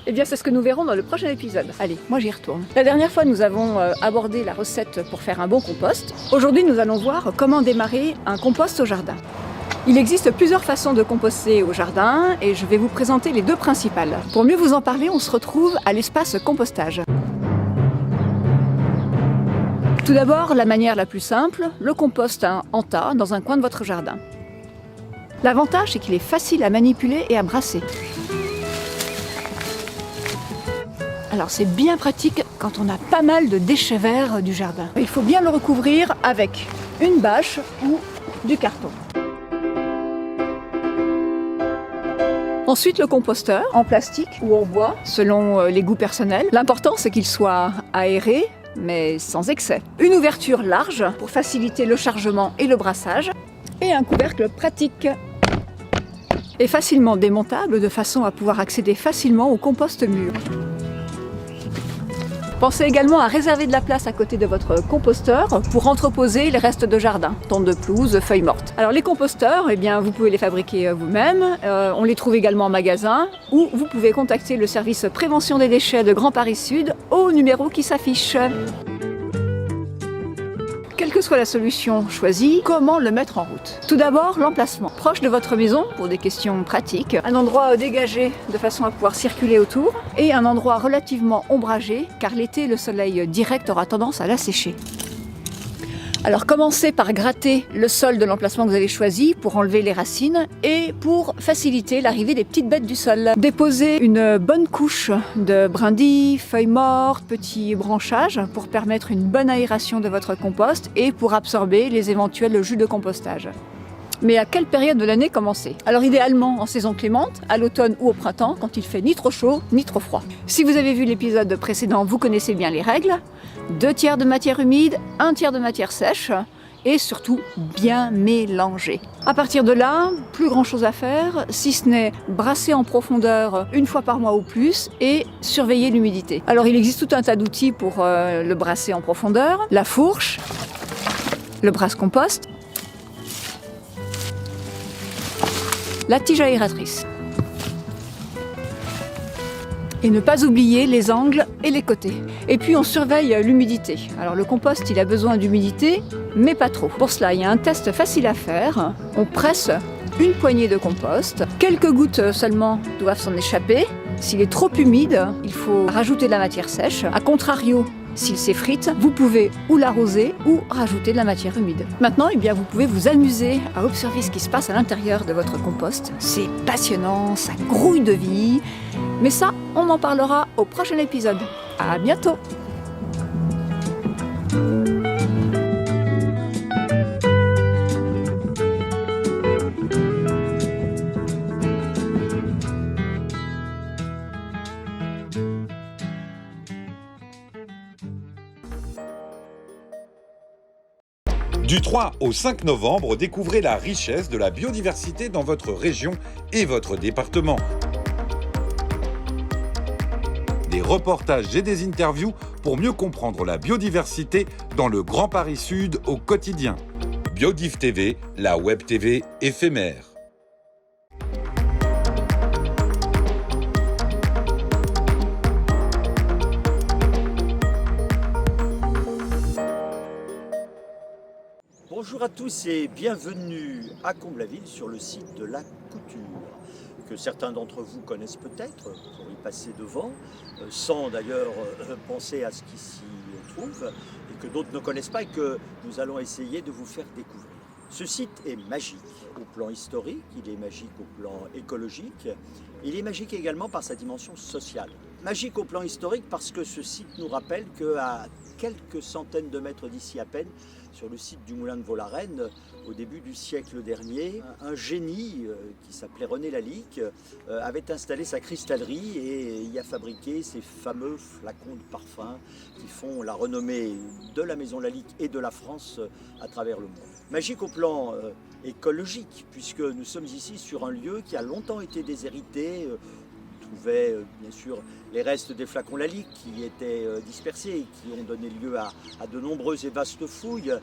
Eh bien, c'est ce que nous verrons dans le prochain épisode. Allez, moi j'y retourne. La dernière fois, nous avons abordé la recette pour faire un bon compost. Aujourd'hui, nous allons voir comment démarrer un compost au jardin. Il existe plusieurs façons de composter au jardin et je vais vous présenter les 2 principales. Pour mieux vous en parler, on se retrouve à l'espace compostage. Tout d'abord, la manière la plus simple, le compost en tas dans un coin de votre jardin. L'avantage, c'est qu'il est facile à manipuler et à brasser. Alors c'est bien pratique quand on a pas mal de déchets verts du jardin. Il faut bien le recouvrir avec une bâche ou du carton. Ensuite, le composteur, en plastique ou en bois, selon les goûts personnels. L'important, c'est qu'il soit aéré, mais sans excès. Une ouverture large pour faciliter le chargement et le brassage. Et un couvercle pratique et facilement démontable de façon à pouvoir accéder facilement au compost mûr. Pensez également à réserver de la place à côté de votre composteur pour entreposer les restes de jardin, tonte de pelouse, feuilles mortes. Alors les composteurs, eh bien, vous pouvez les fabriquer vous-même, on les trouve également en magasin ou vous pouvez contacter le service prévention des déchets de Grand Paris Sud au numéro qui s'affiche. Quelle que soit la solution choisie, comment le mettre en route? Tout d'abord, l'emplacement. Proche de votre maison, pour des questions pratiques, un endroit dégagé de façon à pouvoir circuler autour, et un endroit relativement ombragé, car l'été, le soleil direct aura tendance à l'assécher. Alors commencez par gratter le sol de l'emplacement que vous avez choisi pour enlever les racines et pour faciliter l'arrivée des petites bêtes du sol. Déposez une bonne couche de brindilles, feuilles mortes, petits branchages pour permettre une bonne aération de votre compost et pour absorber les éventuels jus de compostage. Mais à quelle période de l'année commencer? Alors idéalement en saison clémente, à l'automne ou au printemps, quand il fait ni trop chaud ni trop froid. Si vous avez vu l'épisode précédent, vous connaissez bien les règles. 2 tiers de matière humide, 1 tiers de matière sèche et surtout bien mélanger. À partir de là, plus grand chose à faire, si ce n'est brasser en profondeur 1 fois par mois ou plus et surveiller l'humidité. Alors il existe tout un tas d'outils pour le brasser en profondeur, la fourche, le brasse-compost, la tige aératrice. Et ne pas oublier les angles et les côtés. Et puis on surveille l'humidité. Alors le compost, il a besoin d'humidité, mais pas trop. Pour cela, il y a un test facile à faire. On presse une poignée de compost. Quelques gouttes seulement doivent s'en échapper. S'il est trop humide, il faut rajouter de la matière sèche. A contrario, s'il s'effrite, vous pouvez ou l'arroser ou rajouter de la matière humide. Maintenant, eh bien, vous pouvez vous amuser à observer ce qui se passe à l'intérieur de votre compost. C'est passionnant, ça grouille de vie. Mais ça, on en parlera au prochain épisode. À bientôt!
Du 3 au 5 novembre, découvrez la richesse de la biodiversité dans votre région et votre département. Des reportages et des interviews pour mieux comprendre la biodiversité dans le Grand Paris Sud au quotidien. Biodiff TV, la web TV éphémère.
Bonjour à tous et bienvenue à Comble-la-Ville sur le site de la Couture, que certains d'entre vous connaissent peut-être pour y passer devant, sans d'ailleurs penser à ce qui s'y trouve, et que d'autres ne connaissent pas et que nous allons essayer de vous faire découvrir. Ce site est magique au plan historique, il est magique au plan écologique, il est magique également par sa dimension sociale. Magique au plan historique parce que ce site nous rappelle qu'à quelques centaines de mètres d'ici à peine, sur le site du moulin de Vaux-la-Reine, au début du siècle dernier, un génie qui s'appelait René Lalique avait installé sa cristallerie et y a fabriqué ces fameux flacons de parfum qui font la renommée de la maison Lalique et de la France à travers le monde. Magique au plan écologique, puisque nous sommes ici sur un lieu qui a longtemps été déshérité. On trouvait bien sûr les restes des flacons Lalique qui étaient dispersés et qui ont donné lieu à de nombreuses et vastes fouilles.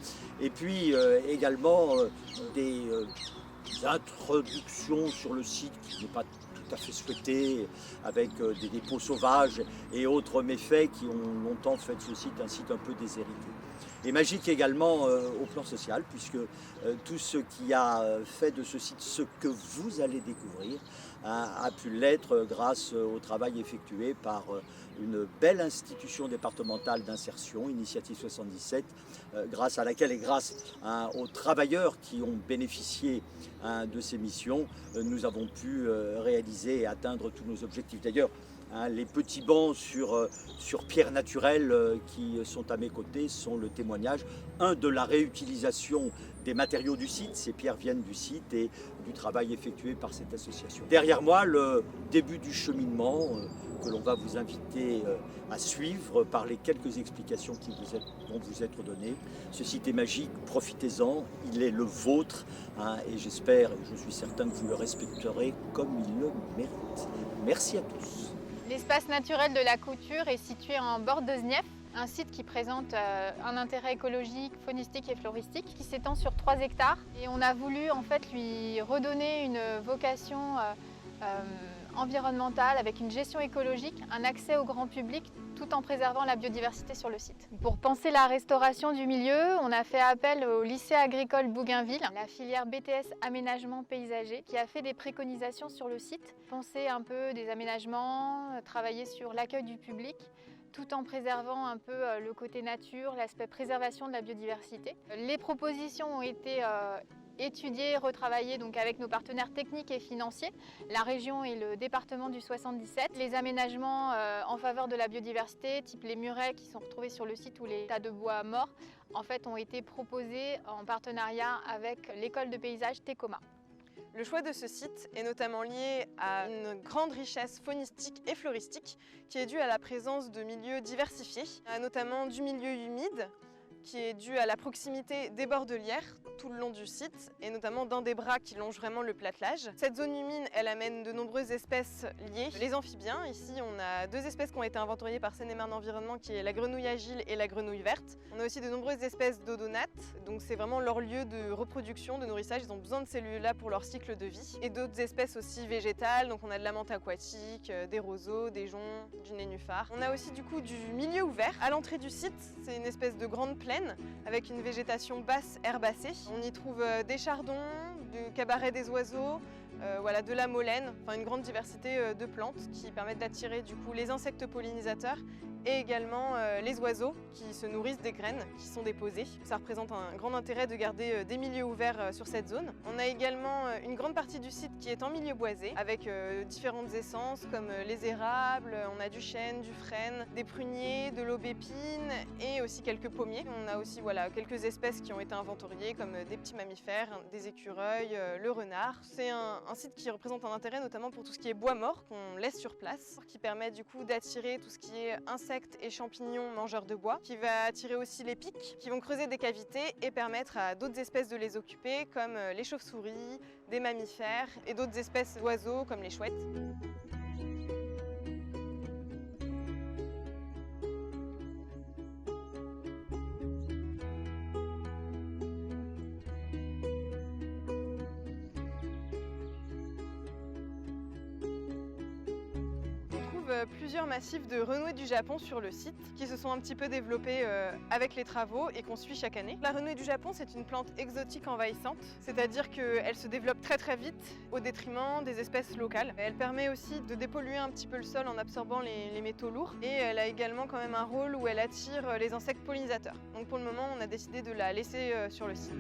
Et puis également des introductions sur le site qui n'est pas tout à fait souhaitées, avec des dépôts sauvages et autres méfaits qui ont longtemps fait de ce site un site un peu déshérité. Et magique également au plan social, puisque tout ce qui a fait de ce site ce que vous allez découvrir a pu l'être grâce au travail effectué par une belle institution départementale d'insertion, Initiative 77, grâce à laquelle et grâce aux travailleurs qui ont bénéficié de ces missions, nous avons pu réaliser et atteindre tous nos objectifs. D'ailleurs, les petits bancs sur pierre naturelle qui sont à mes côtés sont le témoignage, de la réutilisation des matériaux du site, ces pierres viennent du site et du travail effectué par cette association. Derrière moi, le début du cheminement que l'on va vous inviter à suivre par les quelques explications qui vont vous être données. Ce site est magique, profitez-en, il est le vôtre et j'espère et je suis certain que vous le respecterez comme il le mérite. Merci à tous.
L'espace naturel de la Couture est situé en bord de Znief, un site qui présente un intérêt écologique, faunistique et floristique qui s'étend sur 3 hectares. Et on a voulu en fait lui redonner une vocation environnementale avec une gestion écologique, un accès au grand public tout en préservant la biodiversité sur le site. Pour penser la restauration du milieu, on a fait appel au lycée agricole Bougainville, la filière BTS aménagement paysager, qui a fait des préconisations sur le site. Penser un peu des aménagements, travailler sur l'accueil du public, tout en préservant un peu le côté nature, l'aspect préservation de la biodiversité. Les propositions ont été étudiées, retravaillées donc avec nos partenaires techniques et financiers, la région et le département du 77. Les aménagements en faveur de la biodiversité, type les murets qui sont retrouvés sur le site ou les tas de bois morts, en fait ont été proposés en partenariat avec l'école de paysage Tecoma.
Le choix de ce site est notamment lié à une grande richesse faunistique et floristique qui est due à la présence de milieux diversifiés, notamment du milieu humide, qui est due à la proximité des bordelières tout le long du site et notamment d'un des bras qui longe vraiment le platelage. Cette zone humide, elle amène de nombreuses espèces liées. Les amphibiens, ici on a 2 espèces qui ont été inventoriées par Seine-et-Marne Environnement qui est la grenouille agile et la grenouille verte. On a aussi de nombreuses espèces d'odonates, donc c'est vraiment leur lieu de reproduction, de nourrissage, ils ont besoin de ces lieux-là pour leur cycle de vie. Et d'autres espèces aussi végétales, donc on a de la menthe aquatique, des roseaux, des joncs, du nénuphar. On a aussi du coup du milieu ouvert. À l'entrée du site, c'est une espèce de grande plaine avec une végétation basse herbacée. On y trouve des chardons, du cabaret des oiseaux, voilà, de la molène, enfin une grande diversité de plantes qui permettent d'attirer du coup les insectes pollinisateurs et également les oiseaux qui se nourrissent des graines qui sont déposées. Ça représente un grand intérêt de garder des milieux ouverts sur cette zone. On a également une grande partie du site qui est en milieu boisé avec différentes essences comme les érables, on a du chêne, du frêne, des pruniers, de l'aubépine et aussi quelques pommiers. On a aussi voilà, quelques espèces qui ont été inventoriées comme des petits mammifères, des écureuils, le renard. C'est un site qui représente un intérêt notamment pour tout ce qui est bois mort qu'on laisse sur place, qui permet du coup d'attirer tout ce qui est insectes et champignons mangeurs de bois, qui va attirer aussi les pics, qui vont creuser des cavités et permettre à d'autres espèces de les occuper, comme les chauves-souris, des mammifères et d'autres espèces d'oiseaux comme les chouettes. Plusieurs massifs de renouée du Japon sur le site qui se sont un petit peu développés avec les travaux et qu'on suit chaque année. La renouée du Japon, c'est une plante exotique envahissante, c'est-à-dire qu'elle se développe très très vite au détriment des espèces locales. Elle permet aussi de dépolluer un petit peu le sol en absorbant les métaux lourds et elle a également quand même un rôle où elle attire les insectes pollinisateurs. Donc pour le moment, on a décidé de la laisser sur le site.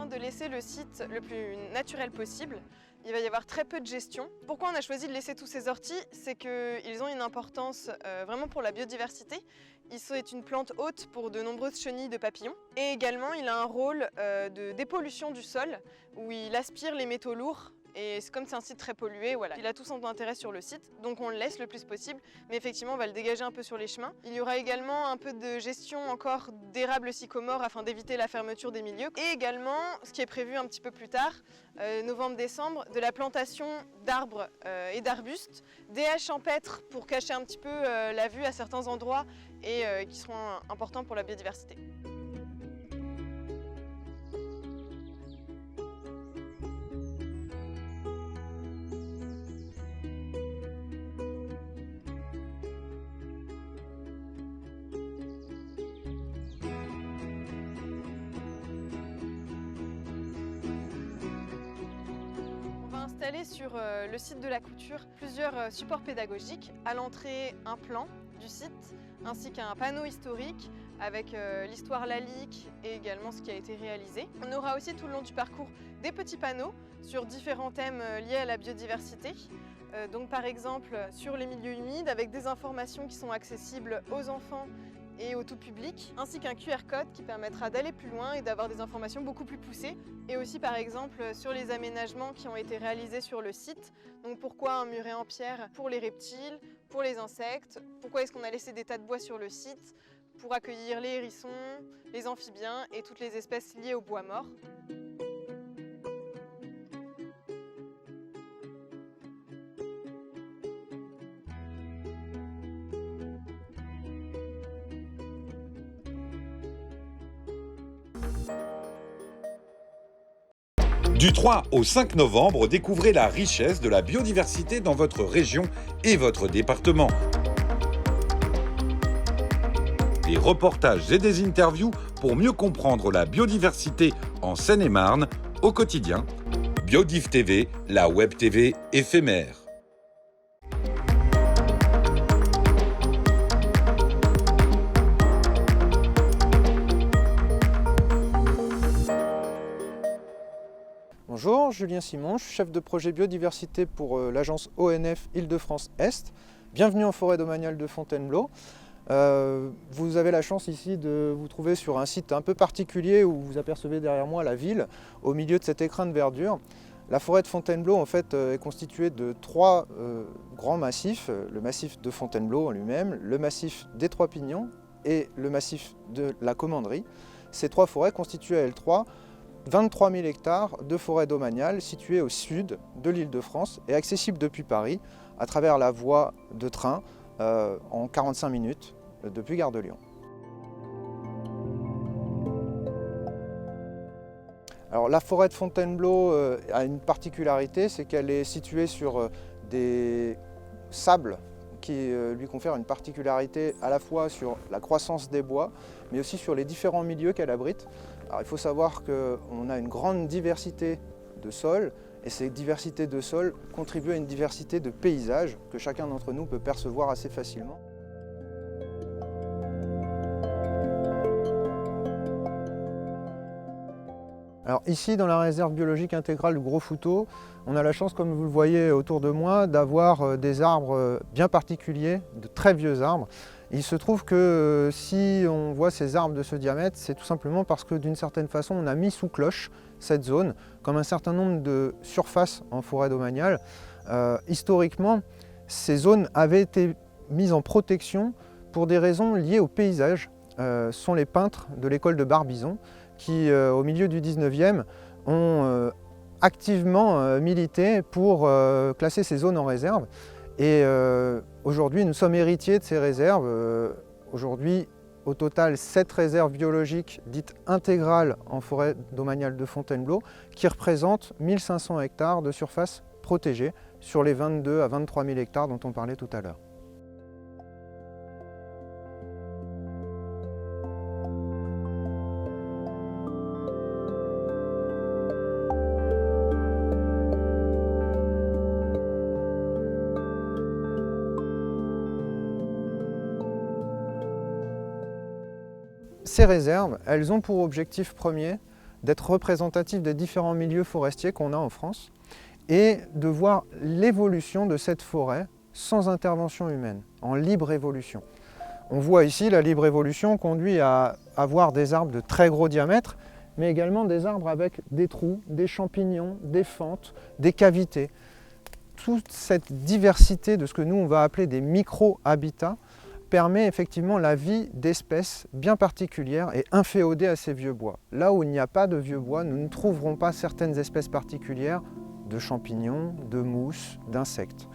De laisser le site le plus naturel possible, il va y avoir très peu de gestion. Pourquoi on a choisi de laisser tous ces orties? C'est qu'ils ont une importance vraiment pour la biodiversité. C'est une plante hôte pour de nombreuses chenilles de papillons. Et également, il a un rôle de dépollution du sol, où il aspire les métaux lourds. Et comme c'est un site très pollué, voilà, il a tout son intérêt sur le site, donc on le laisse le plus possible, mais effectivement on va le dégager un peu sur les chemins. Il y aura également un peu de gestion encore d'érables sycomores afin d'éviter la fermeture des milieux. Et également, ce qui est prévu un petit peu plus tard, novembre-décembre, de la plantation d'arbres et d'arbustes, des haies champêtres pour cacher un petit peu la vue à certains endroits et qui seront importants pour la biodiversité. Sur le site de la couture plusieurs supports pédagogiques. À l'entrée, un plan du site ainsi qu'un panneau historique avec l'histoire Lalique et également ce qui a été réalisé. On aura aussi tout le long du parcours des petits panneaux sur différents thèmes liés à la biodiversité. Donc par exemple sur les milieux humides avec des informations qui sont accessibles aux enfants et au tout public, ainsi qu'un QR code qui permettra d'aller plus loin et d'avoir des informations beaucoup plus poussées. Et aussi par exemple sur les aménagements qui ont été réalisés sur le site. Donc pourquoi un muret en pierre pour les reptiles, pour les insectes, pourquoi est-ce qu'on a laissé des tas de bois sur le site pour accueillir les hérissons, les amphibiens et toutes les espèces liées au bois mort.
Du 3 au 5 novembre, découvrez la richesse de la biodiversité dans votre région et votre département. Des reportages et des interviews pour mieux comprendre la biodiversité en Seine-et-Marne au quotidien. Biodiff TV, la web TV éphémère.
Bonjour, Julien Simon, je suis chef de projet biodiversité pour l'agence ONF Île-de-France Est. Bienvenue en forêt domaniale de Fontainebleau. Vous avez la chance ici de vous trouver sur un site un peu particulier où vous apercevez derrière moi la ville, au milieu de cet écrin de verdure. La forêt de Fontainebleau en fait, est constituée de 3 grands massifs, le massif de Fontainebleau en lui-même, le massif des Trois Pignons et le massif de la Commanderie. Ces 3 forêts constituent à elles 3 23 000 hectares de forêt domaniale située au sud de l'Île-de-France et accessible depuis Paris à travers la voie de train en 45 minutes depuis Gare de Lyon. Alors, la forêt de Fontainebleau a une particularité, c'est qu'elle est située sur des sables qui lui confèrent une particularité à la fois sur la croissance des bois, mais aussi sur les différents milieux qu'elle abrite. Alors, il faut savoir qu'on a une grande diversité de sols, et ces diversités de sols contribuent à une diversité de paysages que chacun d'entre nous peut percevoir assez facilement. Alors ici, dans la réserve biologique intégrale du Gros Fouteau, on a la chance, comme vous le voyez autour de moi, d'avoir des arbres bien particuliers, de très vieux arbres. Il se trouve que si on voit ces arbres de ce diamètre, c'est tout simplement parce que d'une certaine façon, on a mis sous cloche cette zone, comme un certain nombre de surfaces en forêt domaniale. Historiquement, ces zones avaient été mises en protection pour des raisons liées au paysage. Ce sont les peintres de l'école de Barbizon qui, au milieu du 19e, ont activement milité pour classer ces zones en réserve. Et aujourd'hui, nous sommes héritiers de ces réserves. Aujourd'hui, au total, 7 réserves biologiques dites intégrales en forêt domaniale de Fontainebleau, qui représentent 1500 hectares de surface protégée sur les 22 à 23 000 hectares dont on parlait tout à l'heure. Ces réserves, elles ont pour objectif premier d'être représentatives des différents milieux forestiers qu'on a en France et de voir l'évolution de cette forêt sans intervention humaine, en libre évolution. On voit ici la libre évolution conduit à avoir des arbres de très gros diamètre, mais également des arbres avec des trous, des champignons, des fentes, des cavités. Toute cette diversité de ce que nous on va appeler des micro-habitats permet effectivement la vie d'espèces bien particulières et inféodées à ces vieux bois. Là où il n'y a pas de vieux bois, nous ne trouverons pas certaines espèces particulières de champignons, de mousses, d'insectes.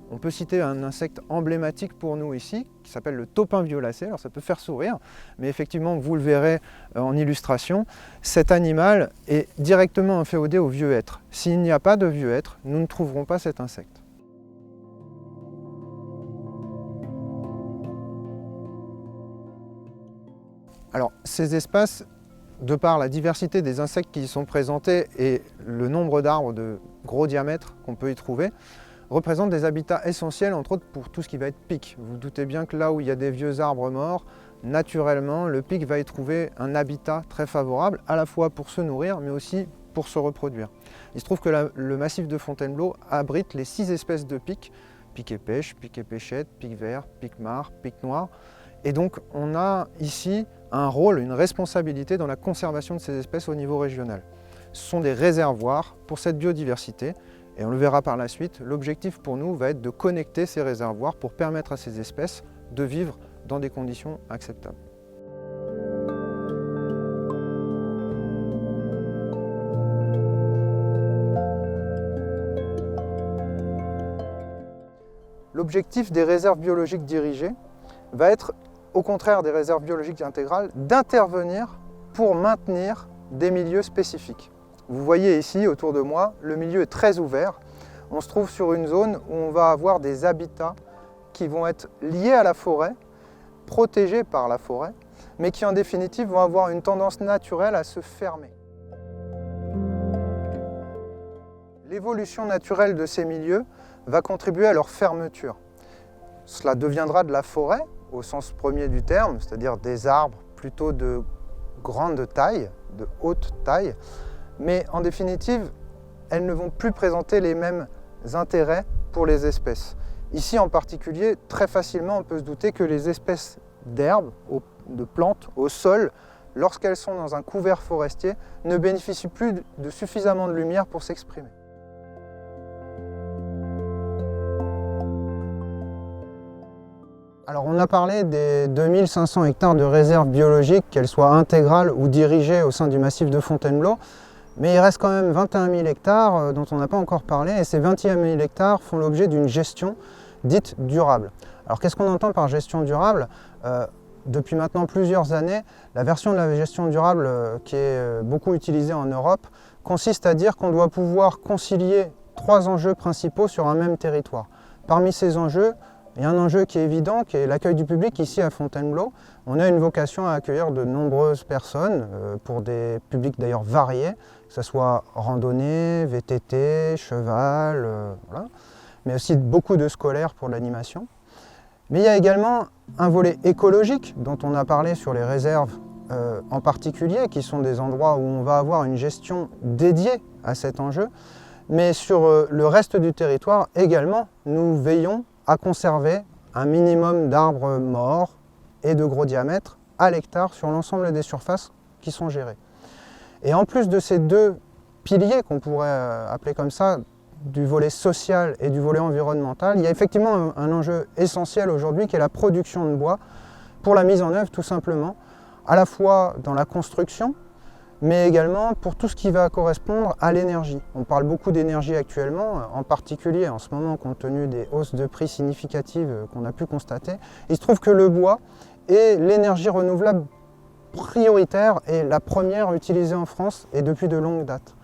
On peut citer un insecte emblématique pour nous ici, qui s'appelle le taupin violacé. Alors ça peut faire sourire, mais effectivement, vous le verrez en illustration, cet animal est directement inféodé au vieux hêtre. S'il n'y a pas de vieux hêtre, nous ne trouverons pas cet insecte. Alors, ces espaces, de par la diversité des insectes qui y sont présentés et le nombre d'arbres de gros diamètre qu'on peut y trouver, représentent des habitats essentiels, entre autres pour tout ce qui va être pic. Vous vous doutez bien que là où il y a des vieux arbres morts, naturellement, le pic va y trouver un habitat très favorable, à la fois pour se nourrir, mais aussi pour se reproduire. Il se trouve que le massif de Fontainebleau abrite les 6 espèces de pics, pic et pêche, pic et pêchette, pic vert, pic mare, pic noir. Et donc on a ici un rôle, une responsabilité dans la conservation de ces espèces au niveau régional. Ce sont des réservoirs pour cette biodiversité et on le verra par la suite. L'objectif pour nous va être de connecter ces réservoirs pour permettre à ces espèces de vivre dans des conditions acceptables. L'objectif des réserves biologiques dirigées va être, au contraire des réserves biologiques intégrales, d'intervenir pour maintenir des milieux spécifiques. Vous voyez ici, autour de moi, le milieu est très ouvert. On se trouve sur une zone où on va avoir des habitats qui vont être liés à la forêt, protégés par la forêt, mais qui en définitive vont avoir une tendance naturelle à se fermer. L'évolution naturelle de ces milieux va contribuer à leur fermeture. Cela deviendra de la forêt, au sens premier du terme, c'est-à-dire des arbres plutôt de grande taille, de haute taille, mais en définitive, elles ne vont plus présenter les mêmes intérêts pour les espèces. Ici en particulier, très facilement, on peut se douter que les espèces d'herbes, de plantes au sol, lorsqu'elles sont dans un couvert forestier, ne bénéficient plus de suffisamment de lumière pour s'exprimer. Alors on a parlé des 2500 hectares de réserves biologiques, qu'elles soient intégrales ou dirigées au sein du massif de Fontainebleau, mais il reste quand même 21 000 hectares dont on n'a pas encore parlé, et ces 21 000 hectares font l'objet d'une gestion dite durable. Alors qu'est-ce qu'on entend par gestion durable ? Depuis maintenant plusieurs années, la version de la gestion durable qui est beaucoup utilisée en Europe consiste à dire qu'on doit pouvoir concilier 3 enjeux principaux sur un même territoire. Parmi ces enjeux, il y a un enjeu qui est évident, qui est l'accueil du public. Ici à Fontainebleau, on a une vocation à accueillir de nombreuses personnes, pour des publics d'ailleurs variés, que ce soit randonnée, VTT, cheval, voilà. Mais aussi beaucoup de scolaires pour l'animation. Mais il y a également un volet écologique dont on a parlé sur les réserves en particulier, qui sont des endroits où on va avoir une gestion dédiée à cet enjeu. Mais sur le reste du territoire également, nous veillons à conserver un minimum d'arbres morts et de gros diamètre à l'hectare sur l'ensemble des surfaces qui sont gérées. Et en plus de ces 2 piliers qu'on pourrait appeler comme ça, du volet social et du volet environnemental, il y a effectivement un enjeu essentiel aujourd'hui qui est la production de bois pour la mise en œuvre tout simplement, à la fois dans la construction, mais également pour tout ce qui va correspondre à l'énergie. On parle beaucoup d'énergie actuellement, en particulier en ce moment compte tenu des hausses de prix significatives qu'on a pu constater. Il se trouve que le bois est l'énergie renouvelable prioritaire et la première utilisée en France et depuis de longue date.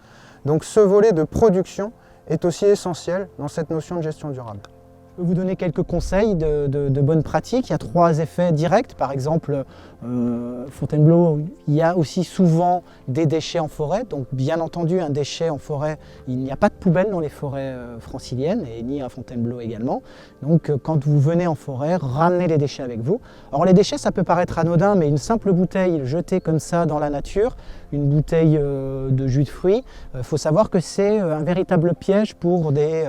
Donc ce volet de production est aussi essentiel dans cette notion de gestion durable.
Je peux vous donner quelques conseils de bonnes pratiques. Il y a 3 effets directs. Par exemple, Fontainebleau, il y a aussi souvent des déchets en forêt. Donc bien entendu, un déchet en forêt, il n'y a pas de poubelle dans les forêts franciliennes et ni à Fontainebleau également. Donc quand vous venez en forêt, ramenez les déchets avec vous. Alors les déchets, ça peut paraître anodin, mais une simple bouteille jetée comme ça dans la nature, une bouteille de jus de fruits, il faut savoir que c'est un véritable piège pour des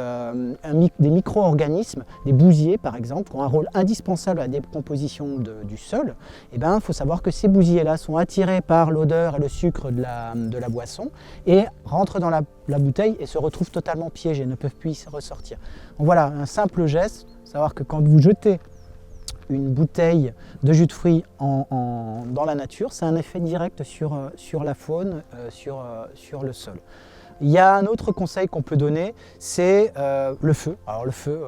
micro-organismes, des bousiers par exemple, qui ont un rôle indispensable à la décomposition du sol. Et ben, il faut savoir que ces bousiers-là sont attirés par l'odeur et le sucre de la boisson et rentrent dans la bouteille et se retrouvent totalement piégés, ne peuvent plus y ressortir. Donc voilà, un simple geste, savoir que quand vous jetez une bouteille de jus de fruits dans la nature, c'est un effet direct sur la faune, sur le sol. Il y a un autre conseil qu'on peut donner, c'est le feu. Alors le feu,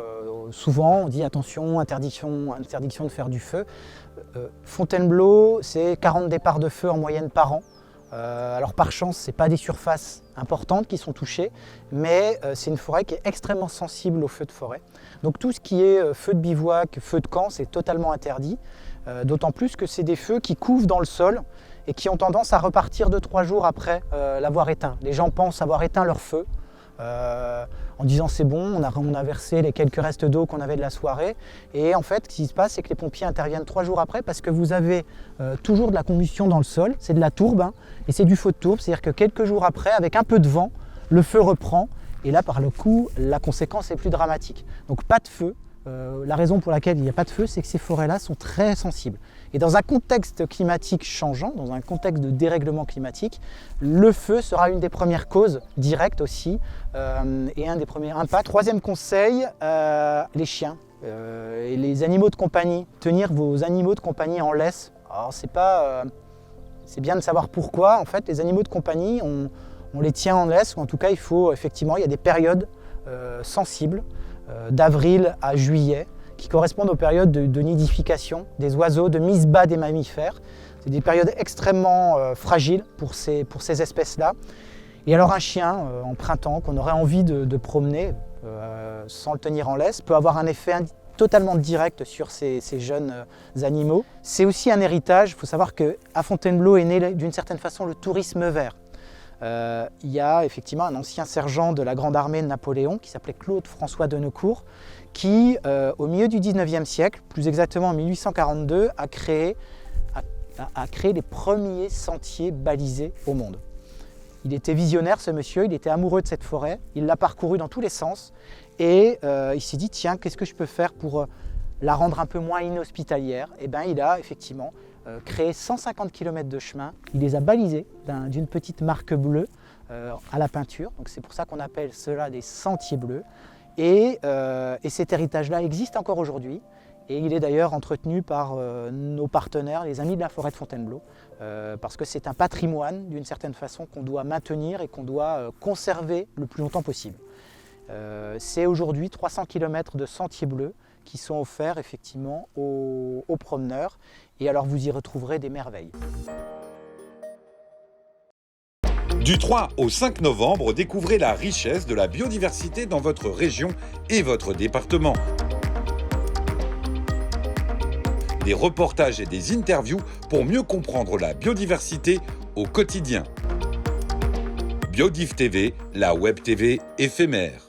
souvent on dit attention, interdiction de faire du feu. Fontainebleau, c'est 40 départs de feu en moyenne par an. Alors par chance, ce n'est pas des surfaces importantes qui sont touchées, mais c'est une forêt qui est extrêmement sensible aux feux de forêt. Donc tout ce qui est feu de bivouac, feu de camp, c'est totalement interdit, d'autant plus que c'est des feux qui couvent dans le sol et qui ont tendance à repartir 2-3 jours après l'avoir éteint. Les gens pensent avoir éteint leur feu en disant c'est bon, on a versé les quelques restes d'eau qu'on avait de la soirée, et en fait ce qui se passe c'est que les pompiers interviennent 3 jours après parce que vous avez toujours de la combustion dans le sol, c'est de la tourbe, hein, et c'est du feu de tourbe, c'est-à-dire que quelques jours après, avec un peu de vent, le feu reprend, et là par le coup la conséquence est plus dramatique. Donc pas de feu. La raison pour laquelle il n'y a pas de feu, c'est que ces forêts-là sont très sensibles. Et dans un contexte climatique changeant, dans un contexte de dérèglement climatique, le feu sera une des premières causes directes aussi et un des premiers impacts. 3e conseil, les chiens et les animaux de compagnie. Tenir vos animaux de compagnie en laisse. Alors c'est bien de savoir pourquoi. En fait, les animaux de compagnie, on les tient en laisse, ou en tout cas il y a des périodes sensibles, d'avril à juillet, qui correspondent aux périodes de nidification des oiseaux, de mise bas des mammifères. C'est des périodes extrêmement fragiles pour ces espèces-là. Et alors un chien en printemps qu'on aurait envie de promener sans le tenir en laisse peut avoir un effet totalement direct sur ces jeunes animaux. C'est aussi un héritage. Il faut savoir qu'à Fontainebleau est né d'une certaine façon le tourisme vert. Il y a effectivement un ancien sergent de la Grande Armée de Napoléon qui s'appelait Claude François de Neucourt qui, au milieu du 19e siècle, plus exactement en 1842, a créé les premiers sentiers balisés au monde. Il était visionnaire ce monsieur, il était amoureux de cette forêt, il l'a parcouru dans tous les sens et il s'est dit tiens, qu'est-ce que je peux faire pour la rendre un peu moins inhospitalière, eh ben, il a effectivement créé 150 km de chemin. Il les a balisés d'une petite marque bleue à la peinture. Donc c'est pour ça qu'on appelle cela des sentiers bleus. Et cet héritage-là existe encore aujourd'hui. Et il est d'ailleurs entretenu par nos partenaires, les Amis de la forêt de Fontainebleau, parce que c'est un patrimoine, d'une certaine façon, qu'on doit maintenir et qu'on doit conserver le plus longtemps possible. C'est aujourd'hui 300 km de sentiers bleus qui sont offerts effectivement aux promeneurs. Et alors vous y retrouverez des merveilles.
Du 3 au 5 novembre, découvrez la richesse de la biodiversité dans votre région et votre département. Des reportages et des interviews pour mieux comprendre la biodiversité au quotidien. Biodiff TV, la web TV éphémère.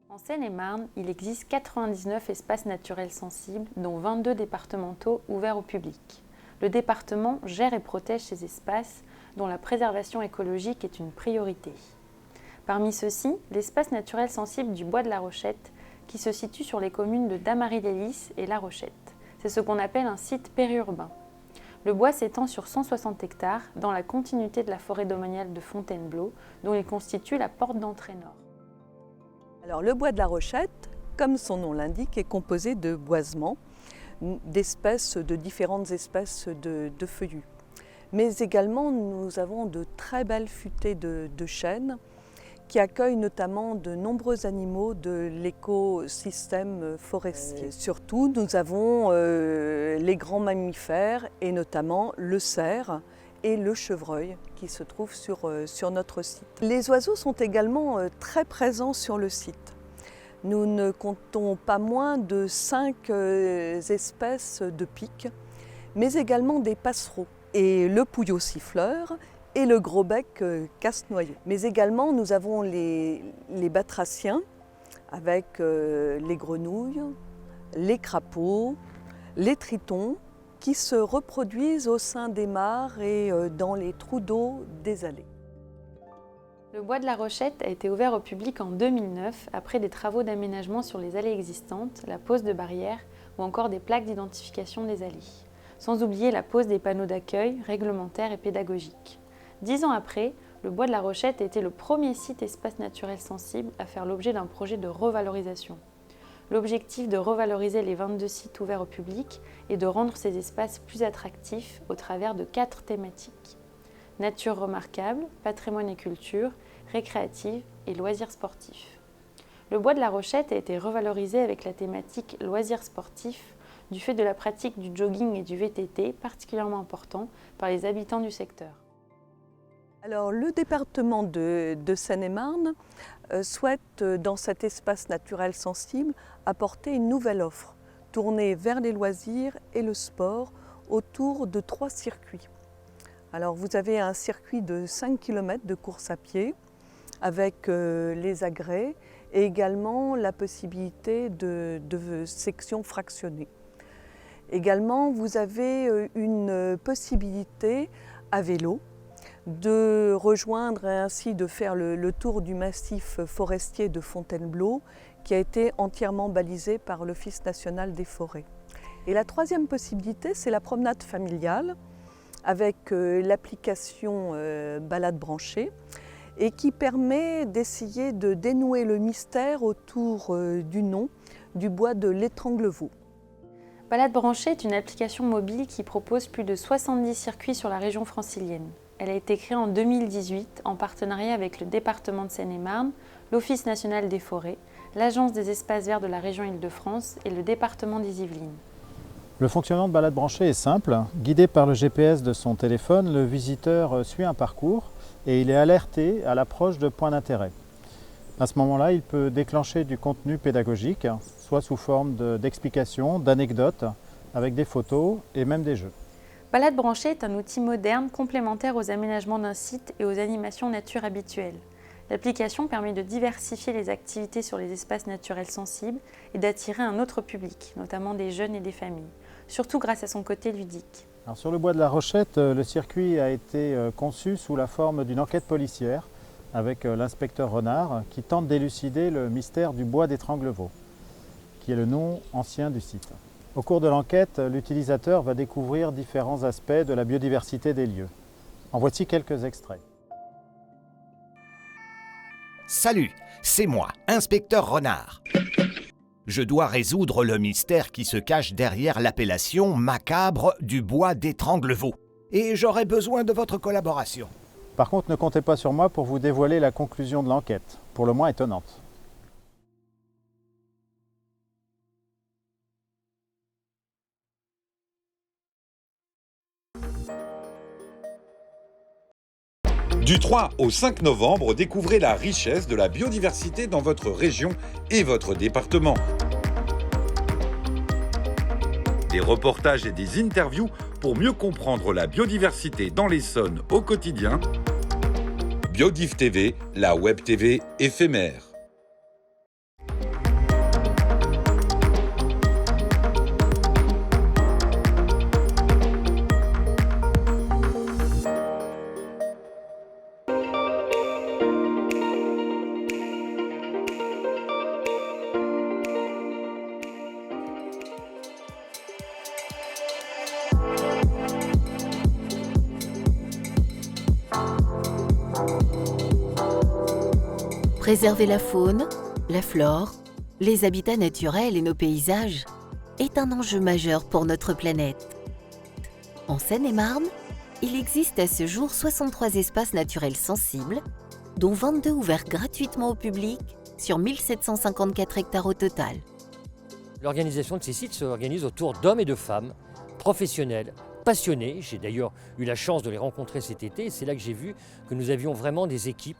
En Seine-et-Marne, il existe 99 espaces naturels sensibles, dont 22 départementaux ouverts au public. Le département gère et protège ces espaces, dont la préservation écologique est une priorité. Parmi ceux-ci, l'espace naturel sensible du Bois de la Rochette, qui se situe sur les communes de Damary-lès-Lys et La Rochette. C'est ce qu'on appelle un site périurbain. Le bois s'étend sur 160 hectares, dans la continuité de la forêt domaniale de Fontainebleau, dont il constitue la porte d'entrée nord.
Alors, le bois de la Rochette, comme son nom l'indique, est composé de boisements, de différentes espèces de feuillus. Mais également, nous avons de très belles futaies de chênes qui accueillent notamment de nombreux animaux de l'écosystème forestier. Surtout, nous avons les grands mammifères et notamment le cerf et le chevreuil qui se trouvent sur notre site. Les oiseaux sont également très présents sur le site. Nous ne comptons pas moins de 5 espèces de pics, mais également des passereaux, et le pouillot siffleur et le gros bec casse-noyau. Mais également nous avons les batraciens avec les grenouilles, les crapauds, les tritons, qui se reproduisent au sein des mares et dans les trous d'eau des allées.
Le Bois de la Rochette a été ouvert au public en 2009 après des travaux d'aménagement sur les allées existantes, la pose de barrières ou encore des plaques d'identification des allées. Sans oublier la pose des panneaux d'accueil, réglementaires et pédagogiques. 10 ans après, le Bois de la Rochette a été le premier site espace naturel sensible à faire l'objet d'un projet de revalorisation. L'objectif de revaloriser les 22 sites ouverts au public est de rendre ces espaces plus attractifs au travers de 4 thématiques. Nature remarquable, patrimoine et culture, récréative et loisirs sportifs. Le Bois de la Rochette a été revalorisé avec la thématique loisirs sportifs du fait de la pratique du jogging et du VTT particulièrement important par les habitants du secteur.
Alors, le département de Seine-et-Marne souhaite, dans cet espace naturel sensible, apporter une nouvelle offre, tournée vers les loisirs et le sport autour de 3 circuits. Alors, vous avez un circuit de 5 km de course à pied avec les agrès et également la possibilité de sections fractionnées. Également, vous avez une possibilité à vélo de rejoindre et ainsi de faire le tour du massif forestier de Fontainebleau qui a été entièrement balisé par l'Office national des forêts. Et la troisième possibilité, c'est la promenade familiale avec l'application Balade branchée et qui permet d'essayer de dénouer le mystère autour du nom du bois de l'Étranglevaux.
Balade branchée est une application mobile qui propose plus de 70 circuits sur la région francilienne. Elle a été créée en 2018 en partenariat avec le département de Seine-et-Marne, l'Office national des forêts, l'Agence des espaces verts de la région Île-de-France et le département des Yvelines.
Le fonctionnement de Balade branchée est simple. Guidé par le GPS de son téléphone, le visiteur suit un parcours et il est alerté à l'approche de points d'intérêt. À ce moment-là, il peut déclencher du contenu pédagogique, soit sous forme d'explications, d'anecdotes, avec des photos et même des jeux.
Balade branchée est un outil moderne complémentaire aux aménagements d'un site et aux animations nature habituelles. L'application permet de diversifier les activités sur les espaces naturels sensibles et d'attirer un autre public, notamment des jeunes et des familles, surtout grâce à son côté ludique.
Alors, sur le bois de la Rochette, le circuit a été conçu sous la forme d'une enquête policière avec l'inspecteur Renard qui tente d'élucider le mystère du bois d'Étranglevaux, qui est le nom ancien du site. Au cours de l'enquête, l'utilisateur va découvrir différents aspects de la biodiversité des lieux. En voici quelques extraits.
Salut, c'est moi, inspecteur Renard. Je dois résoudre le mystère qui se cache derrière l'appellation macabre du bois d'Étranglevaux. Et j'aurais besoin de votre collaboration.
Par contre, ne comptez pas sur moi pour vous dévoiler la conclusion de l'enquête, pour le moins étonnante.
Du 3 au 5 novembre, découvrez la richesse de la biodiversité dans votre région et votre département. Des reportages et des interviews pour mieux comprendre la biodiversité dans l'Essonne au quotidien. Biodiff TV, la web TV éphémère.
Préserver la faune, la flore, les habitats naturels et nos paysages est un enjeu majeur pour notre planète. En Seine-et-Marne, il existe à ce jour 63 espaces naturels sensibles, dont 22 ouverts gratuitement au public sur 1754 hectares au total.
L'organisation de ces sites s'organise autour d'hommes et de femmes professionnels, passionnés. J'ai d'ailleurs eu la chance de les rencontrer cet été et c'est là que j'ai vu que nous avions vraiment des équipes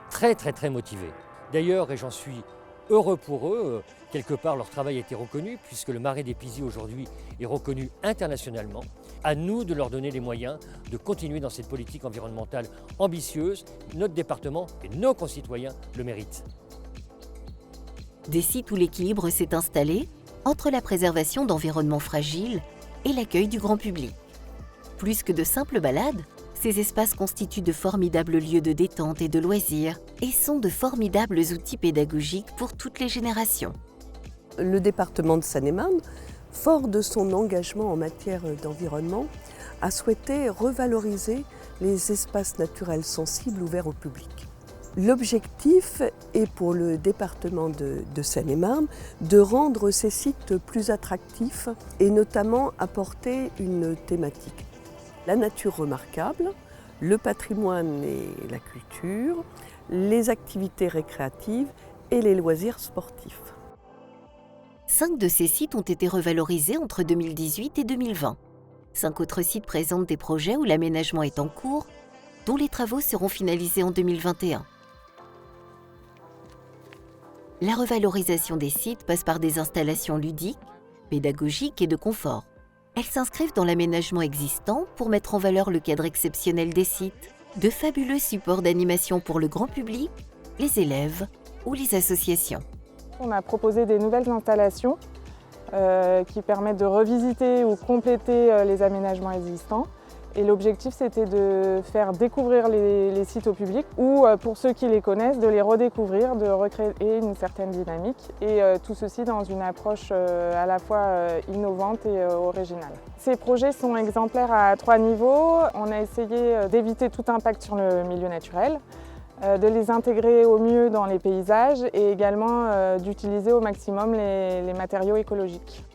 très motivés. D'ailleurs, et j'en suis heureux pour eux, quelque part leur travail a été reconnu puisque le Marais des Pisies aujourd'hui est reconnu internationalement. À nous de leur donner les moyens de continuer dans cette politique environnementale ambitieuse. Notre département et nos concitoyens le méritent.
Des sites où l'équilibre s'est installé entre la préservation d'environnements fragiles et l'accueil du grand public. Plus que de simples balades, ces espaces constituent de formidables lieux de détente et de loisirs et sont de formidables outils pédagogiques pour toutes les générations.
Le département de Seine-et-Marne, fort de son engagement en matière d'environnement, a souhaité revaloriser les espaces naturels sensibles ouverts au public. L'objectif est pour le département de Seine-et-Marne de rendre ces sites plus attractifs et notamment apporter une thématique. La nature remarquable, le patrimoine et la culture, les activités récréatives et les loisirs sportifs.
5 de ces sites ont été revalorisés entre 2018 et 2020. 5 autres sites présentent des projets où l'aménagement est en cours, dont les travaux seront finalisés en 2021. La revalorisation des sites passe par des installations ludiques, pédagogiques et de confort. Elles s'inscrivent dans l'aménagement existant pour mettre en valeur le cadre exceptionnel des sites, de fabuleux supports d'animation pour le grand public, les élèves ou les associations.
On a proposé des nouvelles installations qui permettent de revisiter ou compléter les aménagements existants. Et l'objectif, c'était de faire découvrir les sites au public ou, pour ceux qui les connaissent, de les redécouvrir, de recréer une certaine dynamique. Et tout ceci dans une approche à la fois innovante et originale. Ces projets sont exemplaires à 3 niveaux. On a essayé d'éviter tout impact sur le milieu naturel, de les intégrer au mieux dans les paysages et également d'utiliser au maximum les matériaux écologiques.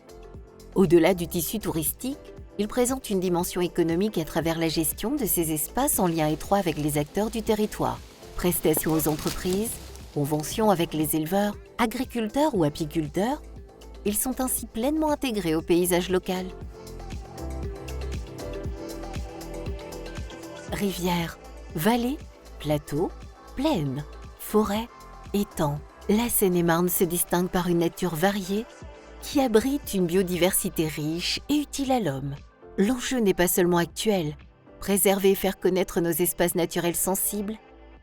Au-delà du tissu touristique, il présente une dimension économique à travers la gestion de ces espaces en lien étroit avec les acteurs du territoire. Prestations aux entreprises, conventions avec les éleveurs, agriculteurs ou apiculteurs, ils sont ainsi pleinement intégrés au paysage local. Rivières, vallées, plateaux, plaines, forêts, étangs. La Seine-et-Marne se distingue par une nature variée qui abrite une biodiversité riche et utile à l'homme. L'enjeu n'est pas seulement actuel. Préserver et faire connaître nos espaces naturels sensibles,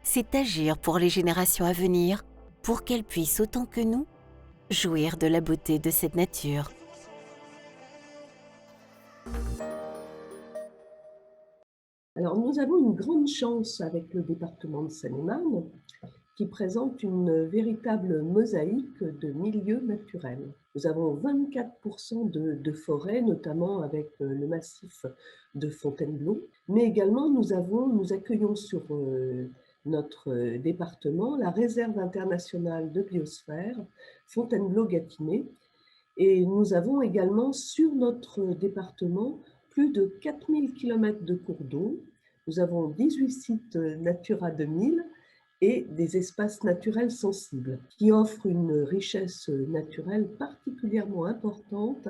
c'est agir pour les générations à venir, pour qu'elles puissent, autant que nous, jouir de la beauté de cette nature.
Alors, nous avons une grande chance avec le département de Seine-et-Marne, qui présente une véritable mosaïque de milieux naturels. Nous avons 24% de forêts, notamment avec le massif de Fontainebleau, mais également nous accueillons sur notre département la réserve internationale de biosphère Fontainebleau-Gâtinais, et nous avons également sur notre département plus de 4000 km de cours d'eau. Nous avons 18 sites Natura 2000 et des espaces naturels sensibles qui offrent une richesse naturelle particulièrement importante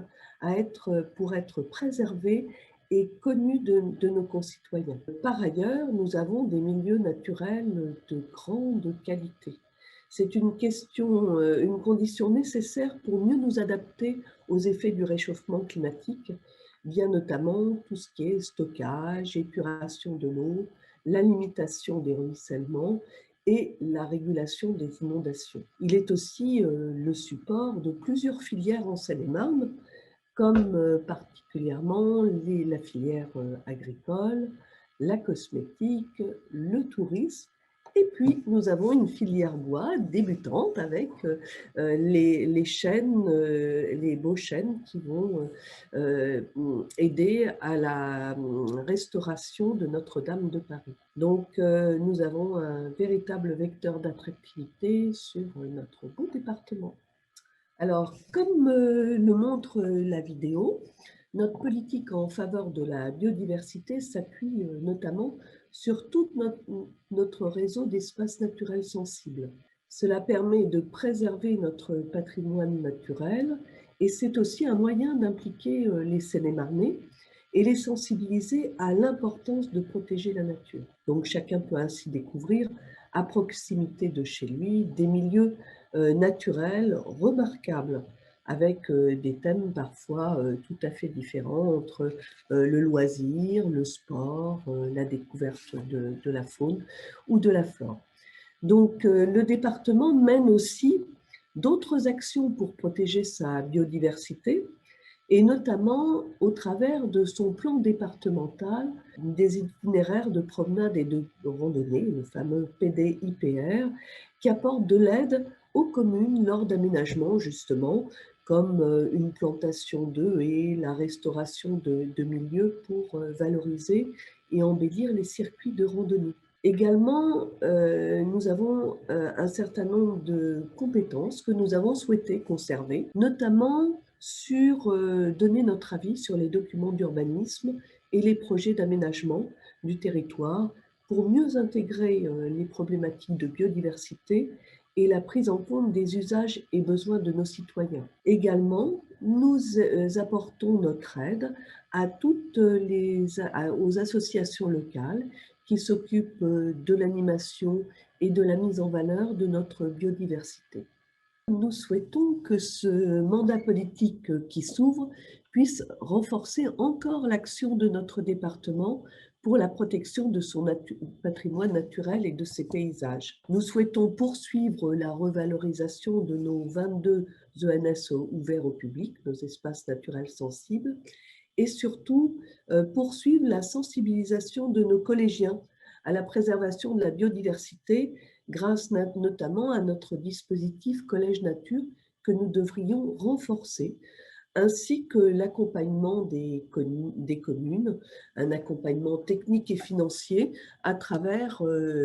pour être préservée et connue de nos concitoyens. Par ailleurs, nous avons des milieux naturels de grande qualité. C'est une condition nécessaire pour mieux nous adapter aux effets du réchauffement climatique, via notamment tout ce qui est stockage, épuration de l'eau, la limitation des ruissellements et la régulation des inondations. Il est aussi le support de plusieurs filières en Seine-et-Marne, comme particulièrement la filière agricole, la cosmétique, le tourisme. Et puis, nous avons une filière bois débutante avec les chênes, les beaux chênes qui vont aider à la restauration de Notre-Dame de Paris. Donc, nous avons un véritable vecteur d'attractivité sur notre beau département. Alors, comme le montre la vidéo, notre politique en faveur de la biodiversité s'appuie notamment sur tout notre réseau d'espaces naturels sensibles. Cela permet de préserver notre patrimoine naturel et c'est aussi un moyen d'impliquer les Seine-et-Marnais et les sensibiliser à l'importance de protéger la nature. Donc chacun peut ainsi découvrir à proximité de chez lui des milieux naturels remarquables, avec des thèmes parfois tout à fait différents entre le loisir, le sport, la découverte de la faune ou de la flore. Donc le département mène aussi d'autres actions pour protéger sa biodiversité, et notamment au travers de son plan départemental des itinéraires de promenade et de randonnée, le fameux PDIPR, qui apporte de l'aide aux communes lors d'aménagements justement, comme une plantation de haies, la restauration de milieux pour valoriser et embellir les circuits de randonnée. Également, nous avons un certain nombre de compétences que nous avons souhaité conserver, notamment sur donner notre avis sur les documents d'urbanisme et les projets d'aménagement du territoire pour mieux intégrer les problématiques de biodiversité et la prise en compte des usages et besoins de nos citoyens. Également, nous apportons notre aide à aux associations locales qui s'occupent de l'animation et de la mise en valeur de notre biodiversité. Nous souhaitons que ce mandat politique qui s'ouvre puisse renforcer encore l'action de notre département pour la protection de son patrimoine naturel et de ses paysages. Nous souhaitons poursuivre la revalorisation de nos 22 ENS ouverts au public, nos espaces naturels sensibles, et surtout poursuivre la sensibilisation de nos collégiens à la préservation de la biodiversité grâce notamment à notre dispositif Collège Nature que nous devrions renforcer, ainsi que l'accompagnement des communes, un accompagnement technique et financier à travers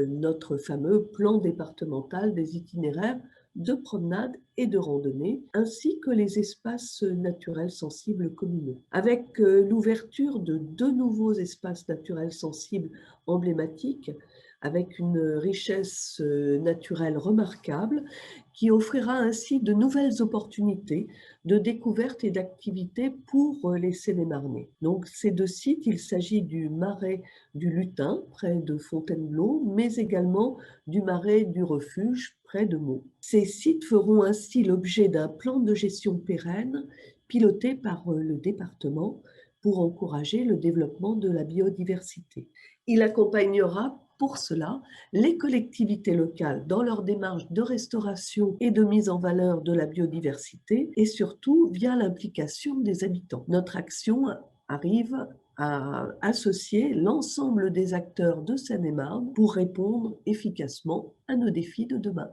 notre fameux plan départemental des itinéraires de promenade et de randonnée, ainsi que les espaces naturels sensibles communaux. Avec l'ouverture de 2 nouveaux espaces naturels sensibles emblématiques, avec une richesse naturelle remarquable, qui offrira ainsi de nouvelles opportunités de découverte et d'activité pour les Seine-et-Marnais. Donc ces 2 sites, il s'agit du marais du Lutin, près de Fontainebleau, mais également du marais du Refuge, près de Meaux. Ces sites feront ainsi l'objet d'un plan de gestion pérenne piloté par le département pour encourager le développement de la biodiversité. Il accompagnera pour cela les collectivités locales dans leur démarche de restauration et de mise en valeur de la biodiversité et surtout via l'implication des habitants. Notre action arrive à associer l'ensemble des acteurs de Seine-et-Marne pour répondre efficacement à nos défis de demain.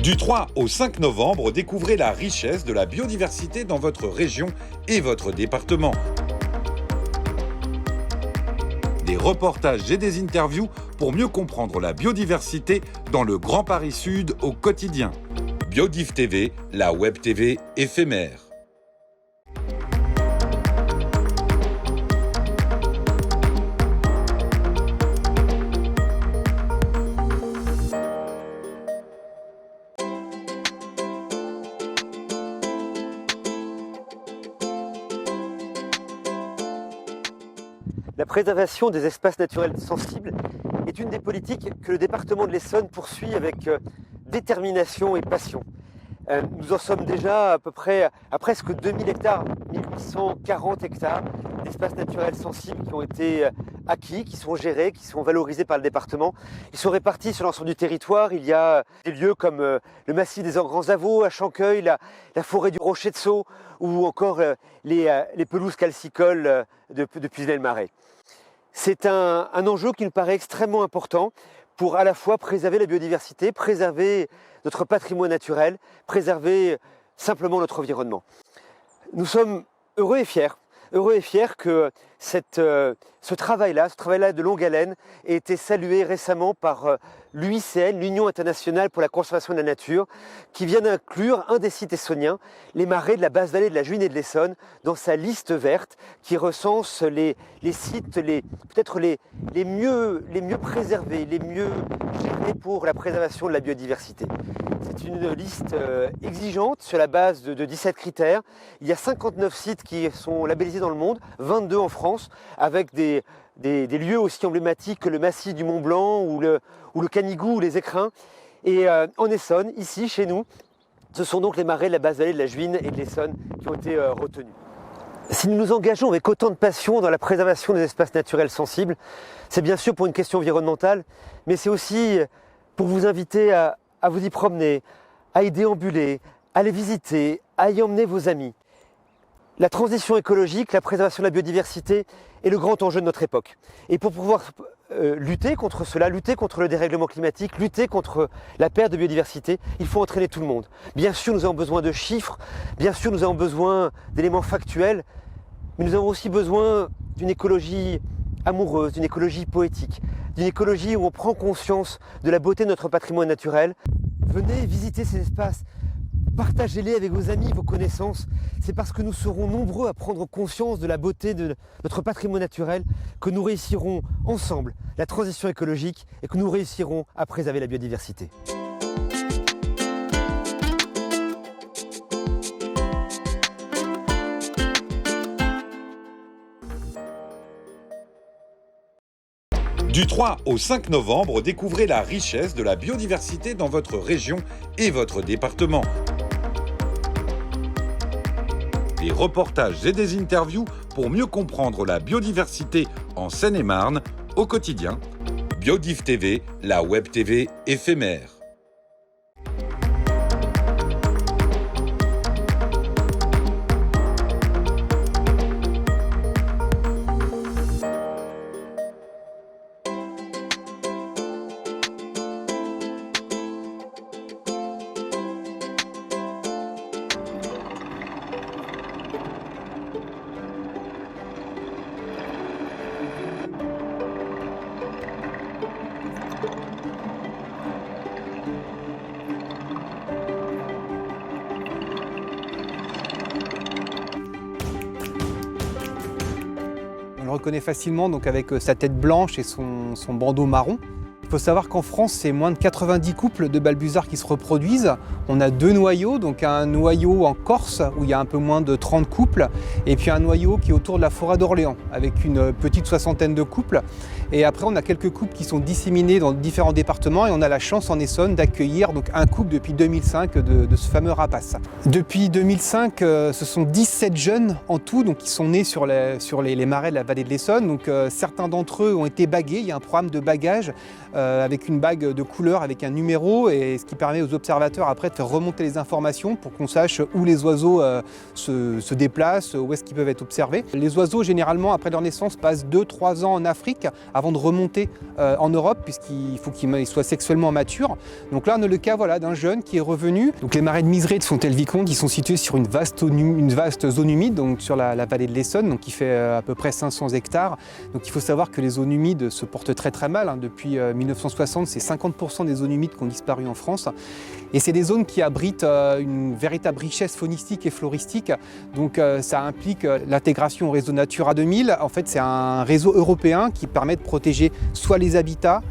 Du 3 au 5 novembre, découvrez la richesse de la biodiversité dans votre région et votre département. Des reportages et des interviews pour mieux comprendre la biodiversité dans le Grand Paris Sud au quotidien. Biodiff TV, la web TV éphémère.
La préservation des espaces naturels sensibles est une des politiques que le département de l'Essonne poursuit avec détermination et passion. Nous en sommes déjà à peu près à presque 2000 hectares, 1840 hectares d'espaces naturels sensibles qui ont été acquis, qui sont gérés, qui sont valorisés par le département. Ils sont répartis sur l'ensemble du territoire. Il y a des lieux comme le massif des Grands Avaux à Chanqueuil, la forêt du Rocher de Sceaux ou encore les pelouses calcicoles de Puisenel-Marais. C'est un enjeu qui nous paraît extrêmement important pour à la fois préserver la biodiversité, préserver notre patrimoine naturel, préserver simplement notre environnement. Nous sommes heureux et fiers que ce travail-là de longue haleine ait été salué récemment par l'UICN, l'Union internationale pour la conservation de la nature, qui vient d'inclure un des sites essonniens, les marais de la basse vallée de la Juine et de l'Essonne, dans sa liste verte qui recense les sites peut-être les mieux préservés, les mieux gérés pour la préservation de la biodiversité. C'est une liste exigeante sur la base de 17 critères. Il y a 59 sites qui sont labellisés dans le monde, 22 en France, avec des lieux aussi emblématiques que le massif du Mont Blanc ou le Canigou ou les Écrins. Et en Essonne, ici, chez nous, ce sont donc les marais de la basse vallée de la Juine et de l'Essonne qui ont été retenus. Si nous nous engageons avec autant de passion dans la préservation des espaces naturels sensibles, c'est bien sûr pour une question environnementale, mais c'est aussi pour vous inviter à vous y promener, à y déambuler, à les visiter, à y emmener vos amis. La transition écologique, la préservation de la biodiversité est le grand enjeu de notre époque. Et pour pouvoir lutter contre cela, lutter contre le dérèglement climatique, lutter contre la perte de biodiversité, il faut entraîner tout le monde. Bien sûr, nous avons besoin de chiffres, bien sûr, nous avons besoin d'éléments factuels, mais nous avons aussi besoin d'une écologie amoureuse, d'une écologie poétique, d'une écologie où on prend conscience de la beauté de notre patrimoine naturel. Venez visiter ces espaces, partagez-les avec vos amis, vos connaissances. C'est parce que nous serons nombreux à prendre conscience de la beauté de notre patrimoine naturel que nous réussirons ensemble la transition écologique et que nous réussirons à préserver la biodiversité.
Du 3 au 5 novembre, découvrez la richesse de la biodiversité dans votre région et votre département. Des reportages et des interviews pour mieux comprendre la biodiversité en Seine-et-Marne au quotidien. Biodiff TV, la web TV éphémère.
On le reconnaît facilement donc avec sa tête blanche et son bandeau marron. faut savoir qu'en France, c'est moins de 90 couples de balbuzards qui se reproduisent. On a 2 noyaux, donc un noyau en Corse où il y a un peu moins de 30 couples, et puis un noyau qui est autour de la forêt d'Orléans avec une petite soixantaine de couples. Et après, on a quelques couples qui sont disséminés dans différents départements et on a la chance en Essonne d'accueillir donc un couple depuis 2005 de ce fameux rapace. Depuis 2005, ce sont 17 jeunes en tout donc, qui sont nés sur les marais de la vallée de l'Essonne. Donc, certains d'entre eux ont été bagués. Il y a un programme de bagage avec une bague de couleur avec un numéro et ce qui permet aux observateurs après de faire remonter les informations pour qu'on sache où les oiseaux se déplacent, où est-ce qu'ils peuvent être observés. Les oiseaux, généralement, après leur naissance, passent 2-3 ans en Afrique avant de remonter en Europe puisqu'il faut qu'ils soient sexuellement matures. Donc là, on a le cas d'un jeune qui est revenu. Donc les marais de Miseré de Fontaine-le-Vicomte, ils sont situés sur une vaste zone humide, donc sur la vallée de l'Essonne, donc qui fait à peu près 500 hectares. Donc il faut savoir que les zones humides se portent très très mal. Depuis 1960, c'est 50% des zones humides qui ont disparu en France. Et c'est des zones qui abritent une véritable richesse faunistique et floristique. Donc ça implique l'intégration au réseau Natura 2000. En fait, c'est un réseau européen qui permet de protéger soit les habitats,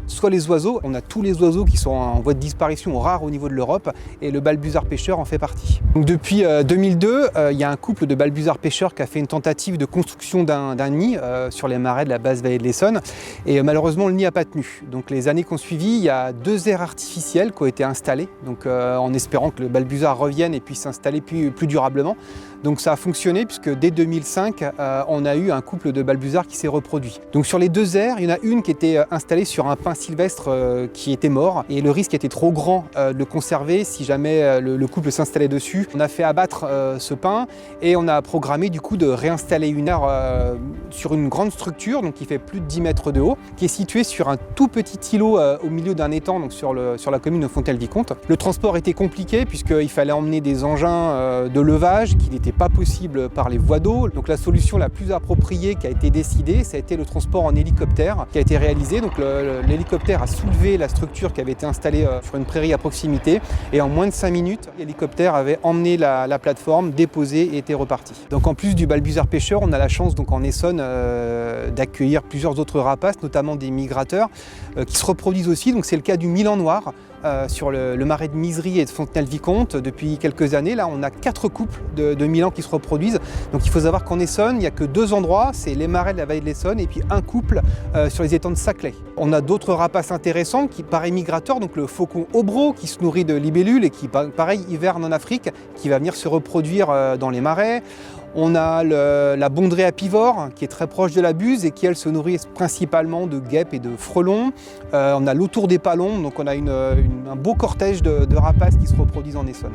soit les oiseaux. On a tous les oiseaux qui sont en voie de disparition rares au niveau de l'Europe et le balbuzard pêcheur en fait partie. Donc depuis 2002, il y a un couple de balbuzards pêcheurs qui a fait une tentative de construction d'un nid sur les marais de la basse vallée de l'Essonne et malheureusement le nid n'a pas tenu. Donc les années qui ont suivi, il y a 2 aires artificielles qui ont été installées donc, en espérant que le balbuzard revienne et puisse s'installer plus durablement. Donc ça a fonctionné puisque dès 2005, on a eu un couple de balbuzards qui s'est reproduit. Donc sur les 2 aires, il y en a une qui était installée sur un pin sylvestre qui était mort et le risque était trop grand de le conserver si jamais le couple s'installait dessus. On a fait abattre ce pin et on a programmé du coup de réinstaller une aire sur une grande structure donc qui fait plus de 10 mètres de haut, qui est située sur un tout petit îlot au milieu d'un étang donc sur la commune de Fontaine-le-Vicomte. Le transport était compliqué puisqu'il fallait emmener des engins de levage qui n'étaient pas possibles par les voies d'eau. Donc la solution la plus appropriée qui a été décidée, ça a été le transport en hélicoptère qui a été réalisé. Donc l'hélicoptère a soulevé la structure qui avait été installée sur une prairie à proximité et en moins de 5 minutes, l'hélicoptère avait emmené la plateforme, déposé et était reparti. Donc en plus du balbuzard pêcheur, on a la chance donc en Essonne d'accueillir plusieurs autres rapaces, notamment des migrateurs qui se reproduisent aussi. Donc c'est le cas du Milan noir sur le marais de Misery et de Fontenay-le-Vicomte. Depuis quelques années, là, on a 4 couples de Milan qui se reproduisent. Donc il faut savoir qu'en Essonne, il n'y a que 2 endroits, c'est les marais de la vallée de l'Essonne et puis un couple sur les étangs de Saclay. On a d'autres rapaces intéressants qui, pareil, migrateurs, donc le faucon obro qui se nourrit de libellules et qui, pareil, hiverne en Afrique, qui va venir se reproduire dans les marais. On a la bondrée apivore qui est très proche de la buse et qui elle se nourrit principalement de guêpes et de frelons. On a l'autour des palons, donc on a un beau cortège de rapaces qui se reproduisent en Essonne.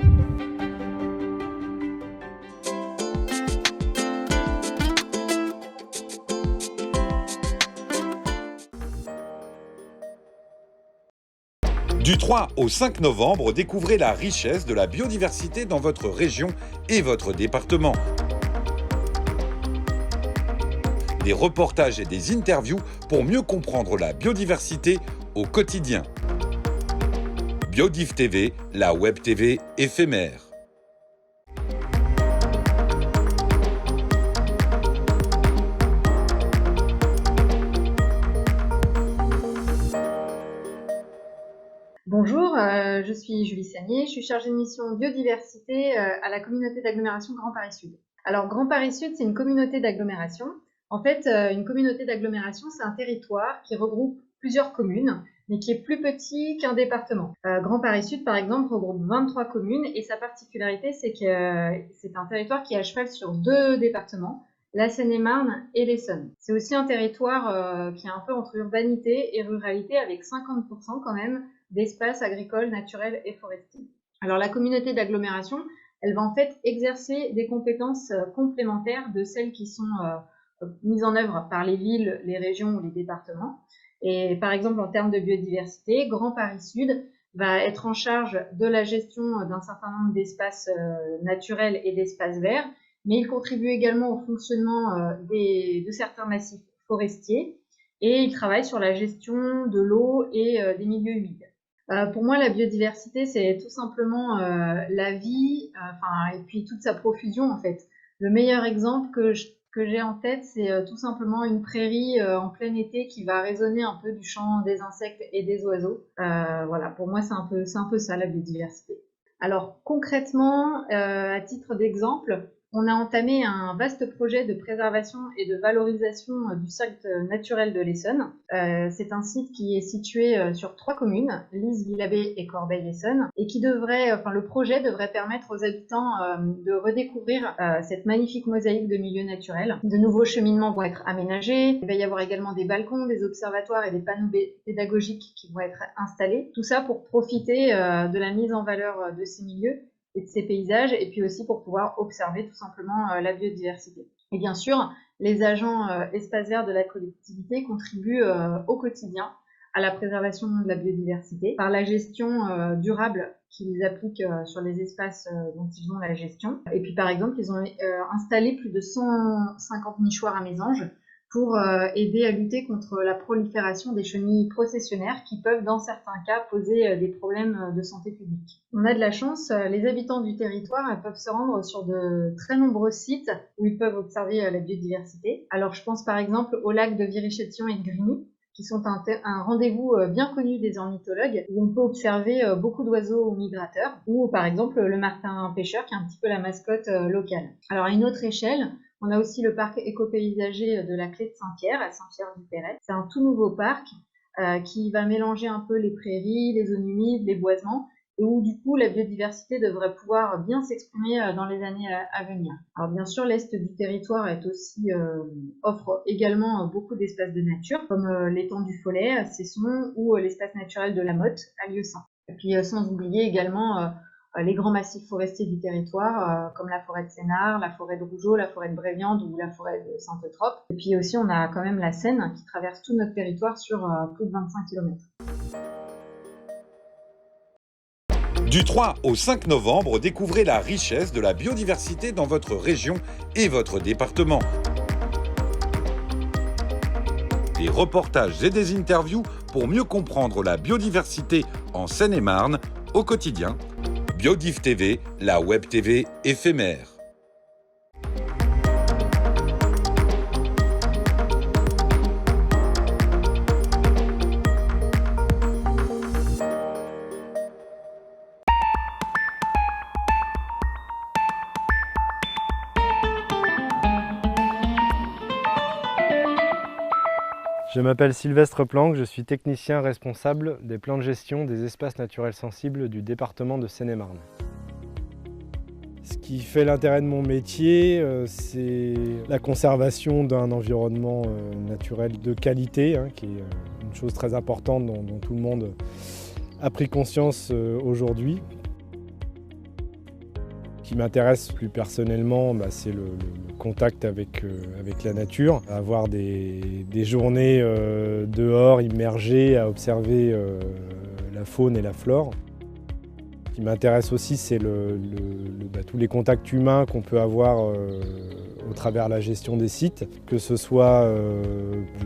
Du 3 au 5 novembre, découvrez la richesse de la biodiversité dans votre région et votre département. Des reportages et des interviews pour mieux comprendre la biodiversité au quotidien. Biodiff TV, la web TV éphémère.
Bonjour, je suis Julie Sagnier, je suis chargée de mission biodiversité à la communauté d'agglomération Grand Paris Sud. Alors Grand Paris Sud, c'est une communauté d'agglomération. En fait, une communauté d'agglomération, c'est un territoire qui regroupe plusieurs communes, mais qui est plus petit qu'un département. Grand Paris Sud, par exemple, regroupe 23 communes et sa particularité, c'est que c'est un territoire qui est à cheval sur 2 départements, la Seine-et-Marne et l'Essonne. C'est aussi un territoire qui est un peu entre urbanité et ruralité, avec 50% quand même d'espaces agricoles, naturels et forestiers. Alors la communauté d'agglomération, elle va en fait exercer des compétences complémentaires de celles qui sont mises en œuvre par les villes, les régions ou les départements. Et par exemple, en termes de biodiversité, Grand Paris Sud va être en charge de la gestion d'un certain nombre d'espaces naturels et d'espaces verts, mais il contribue également au fonctionnement de certains massifs forestiers et il travaille sur la gestion de l'eau et des milieux humides. Pour moi, la biodiversité, c'est tout simplement la vie, et puis toute sa profusion en fait. Le meilleur exemple que je que j'ai en tête, c'est tout simplement une prairie en plein été qui va résonner un peu du chant des insectes et des oiseaux. Voilà, pour moi, c'est un peu ça, la biodiversité. Alors, concrètement, à titre d'exemple, on a entamé un vaste projet de préservation et de valorisation du site naturel de l'Essonne. C'est un site qui est situé sur 3 communes, Lise, Villabé et Corbeil-Essonne, et le projet devrait permettre aux habitants de redécouvrir cette magnifique mosaïque de milieux naturels. De nouveaux cheminements vont être aménagés, il va y avoir également des balcons, des observatoires et des panneaux pédagogiques qui vont être installés. Tout ça pour profiter de la mise en valeur de ces milieux et de ces paysages, et puis aussi pour pouvoir observer tout simplement la biodiversité. Et bien sûr, les agents espaces verts de la collectivité contribuent au quotidien à la préservation de la biodiversité par la gestion durable qu'ils appliquent sur les espaces dont ils ont la gestion. Et puis par exemple, ils ont installé plus de 150 nichoirs à mésanges pour aider à lutter contre la prolifération des chenilles processionnaires qui peuvent, dans certains cas, poser des problèmes de santé publique. On a de la chance, les habitants du territoire peuvent se rendre sur de très nombreux sites où ils peuvent observer la biodiversité. Alors je pense par exemple aux lacs de Viry-Châtillon et de Grigny, qui sont un rendez-vous bien connu des ornithologues, où on peut observer beaucoup d'oiseaux migrateurs, ou par exemple le martin pêcheur, qui est un petit peu la mascotte locale. Alors à une autre échelle, on a aussi le parc éco-paysager de la Clé de Saint-Pierre, à Saint-Pierre-du-Perret. C'est un tout nouveau parc qui va mélanger un peu les prairies, les zones humides, les boisements, et où du coup la biodiversité devrait pouvoir bien s'exprimer dans les années à venir. Alors bien sûr, l'est du territoire offre également beaucoup d'espaces de nature, comme l'étang du Follet à Cesson ou l'espace naturel de la Motte à Lieusaint. Et puis sans oublier également les grands massifs forestiers du territoire, comme la forêt de Sénart, la forêt de Rougeot, la forêt de Bréviande ou la forêt de Sainte-Eutrope. Et puis aussi, on a quand même la Seine qui traverse tout notre territoire sur plus de 25 km.
Du 3 au 5 novembre, découvrez la richesse de la biodiversité dans votre région et votre département. Des reportages et des interviews pour mieux comprendre la biodiversité en Seine-et-Marne au quotidien. Biodiff TV, la web TV éphémère.
Je m'appelle Sylvestre Planck, je suis technicien responsable des plans de gestion des espaces naturels sensibles du département de Seine-et-Marne. Ce qui fait l'intérêt de mon métier, c'est la conservation d'un environnement naturel de qualité, qui est une chose très importante dont tout le monde a pris conscience aujourd'hui. Ce qui m'intéresse plus personnellement, c'est le contact avec la nature. Avoir des journées dehors, immergées, à observer la faune et la flore. Ce qui m'intéresse aussi, c'est tous les contacts humains qu'on peut avoir au travers de la gestion des sites, que ce soit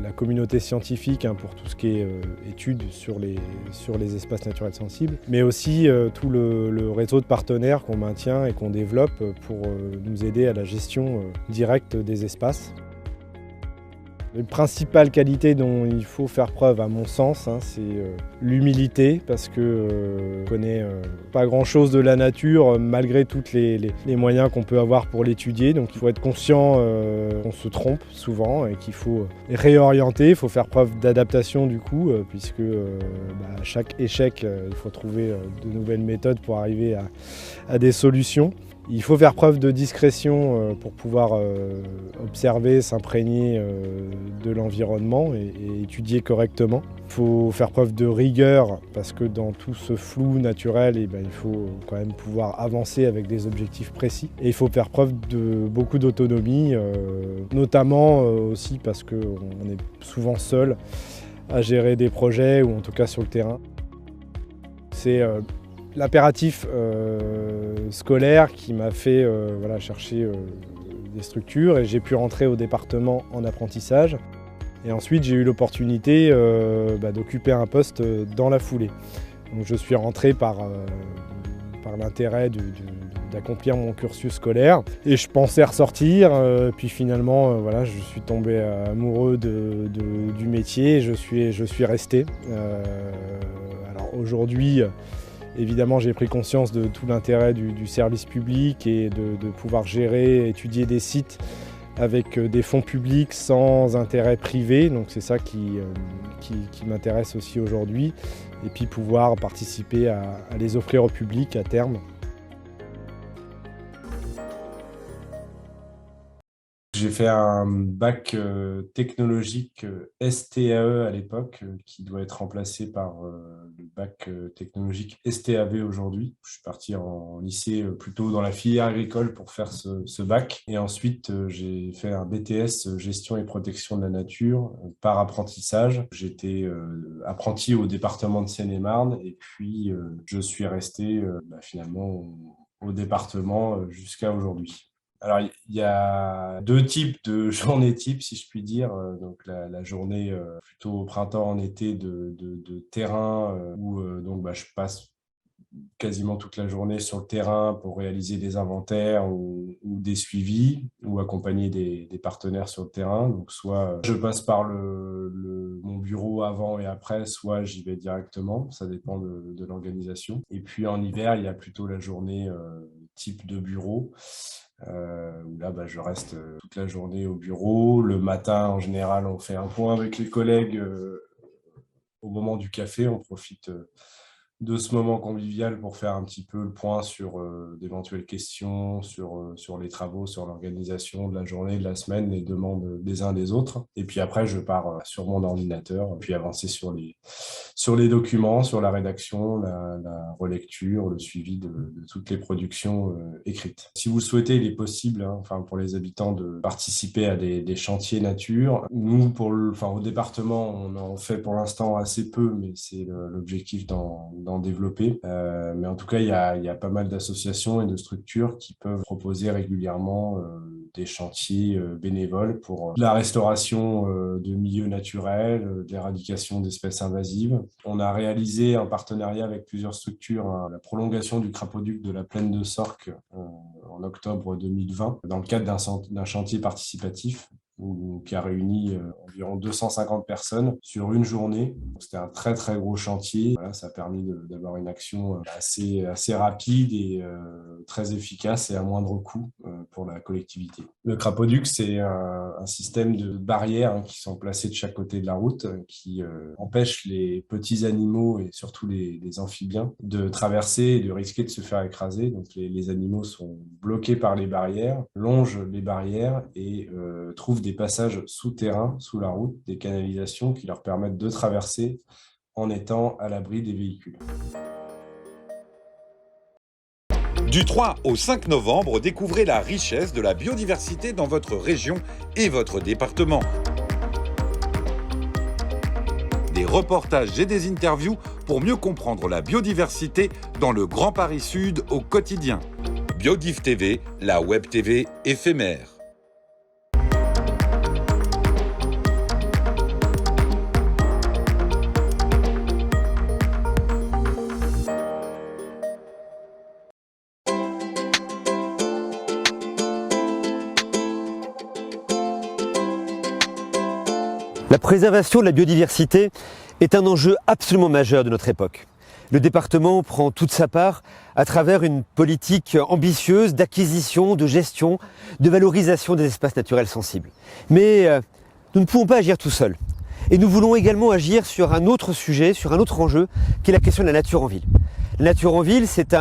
la communauté scientifique pour tout ce qui est études sur les espaces naturels sensibles, mais aussi tout le réseau de partenaires qu'on maintient et qu'on développe pour nous aider à la gestion directe des espaces. La principale qualité dont il faut faire preuve, à mon sens, c'est l'humilité, parce que on ne connaît pas grand-chose de la nature, malgré tous les moyens qu'on peut avoir pour l'étudier. Donc il faut être conscient qu'on se trompe souvent et qu'il faut réorienter. Il faut faire preuve d'adaptation du coup, puisque à chaque échec, il faut trouver de nouvelles méthodes pour arriver à des solutions. Il faut faire preuve de discrétion pour pouvoir observer, s'imprégner de l'environnement et étudier correctement. Il faut faire preuve de rigueur parce que dans tout ce flou naturel, il faut quand même pouvoir avancer avec des objectifs précis. Et il faut faire preuve de beaucoup d'autonomie, notamment aussi parce qu'on est souvent seul à gérer des projets ou en tout cas sur le terrain. C'est l'impératif scolaire qui m'a fait chercher des structures et j'ai pu rentrer au département en apprentissage. Et ensuite j'ai eu l'opportunité d'occuper un poste dans la foulée. Donc je suis rentré par l'intérêt d'accomplir mon cursus scolaire. Et je pensais ressortir, puis finalement, voilà, je suis tombé amoureux du métier et je suis resté. Alors aujourd'hui, évidemment, j'ai pris conscience de tout l'intérêt du service public et de pouvoir gérer, étudier des sites avec des fonds publics sans intérêt privé. Donc c'est ça qui m'intéresse aussi aujourd'hui. Et puis pouvoir participer à les offrir au public à terme. J'ai fait un bac technologique STAE à l'époque, qui doit être remplacé par le bac technologique STAV aujourd'hui. Je suis parti en lycée plutôt dans la filière agricole pour faire ce bac. Et ensuite, j'ai fait un BTS gestion et protection de la nature par apprentissage. J'étais apprenti au département de Seine-et-Marne et puis je suis resté finalement au département jusqu'à aujourd'hui. Alors, il y a deux types de journées types, si je puis dire. Donc, la journée plutôt au printemps, en été de terrain, où je passe quasiment toute la journée sur le terrain pour réaliser des inventaires ou des suivis ou accompagner des partenaires sur le terrain. Donc, soit je passe par mon bureau avant et après, soit j'y vais directement. Ça dépend de l'organisation. Et puis, en hiver, il y a plutôt la journée type de bureau. Où là, je reste toute la journée au bureau. Le matin, en général, on fait un point avec les collègues au moment du café. On profite de ce moment convivial pour faire un petit peu le point sur d'éventuelles questions, sur les travaux, sur l'organisation de la journée, de la semaine, les demandes des uns des autres. Et puis après, je pars sur mon ordinateur, puis avancer sur les documents, sur la rédaction, la relecture, le suivi de toutes les productions écrites. Si vous le souhaitez, il est possible, pour les habitants, de participer à des chantiers nature. Nous, au département, on en fait pour l'instant assez peu, mais c'est l'objectif d'en développer. Mais en tout cas, il y a pas mal d'associations et de structures qui peuvent proposer régulièrement des chantiers bénévoles pour la restauration de milieux naturels, de l'éradication d'espèces invasives. On a réalisé en partenariat avec plusieurs structures la prolongation du crapaud-duc de la plaine de Sorque en octobre 2020 dans le cadre d'un chantier participatif qui a réuni environ 250 personnes sur une journée. C'était un très très gros chantier. Voilà, ça a permis d'avoir une action assez rapide et très efficace et à moindre coût pour la collectivité. Le crapaud-duc, c'est un système de barrières qui sont placées de chaque côté de la route qui empêchent les petits animaux et surtout les amphibiens de traverser et de risquer de se faire écraser. Donc les animaux sont bloqués par les barrières, longent les barrières et trouvent des passages souterrains sous la route, des canalisations qui leur permettent de traverser en étant à l'abri des véhicules.
Du 3 au 5 novembre, découvrez la richesse de la biodiversité dans votre région et votre département. Des reportages et des interviews pour mieux comprendre la biodiversité dans le Grand Paris Sud au quotidien. Biodiff TV, la web TV éphémère.
La préservation de la biodiversité est un enjeu absolument majeur de notre époque. Le département prend toute sa part à travers une politique ambitieuse d'acquisition, de gestion, de valorisation des espaces naturels sensibles. Mais nous ne pouvons pas agir tout seuls. Et nous voulons également agir sur un autre sujet, sur un autre enjeu, qui est la question de la nature en ville. La nature en ville, c'est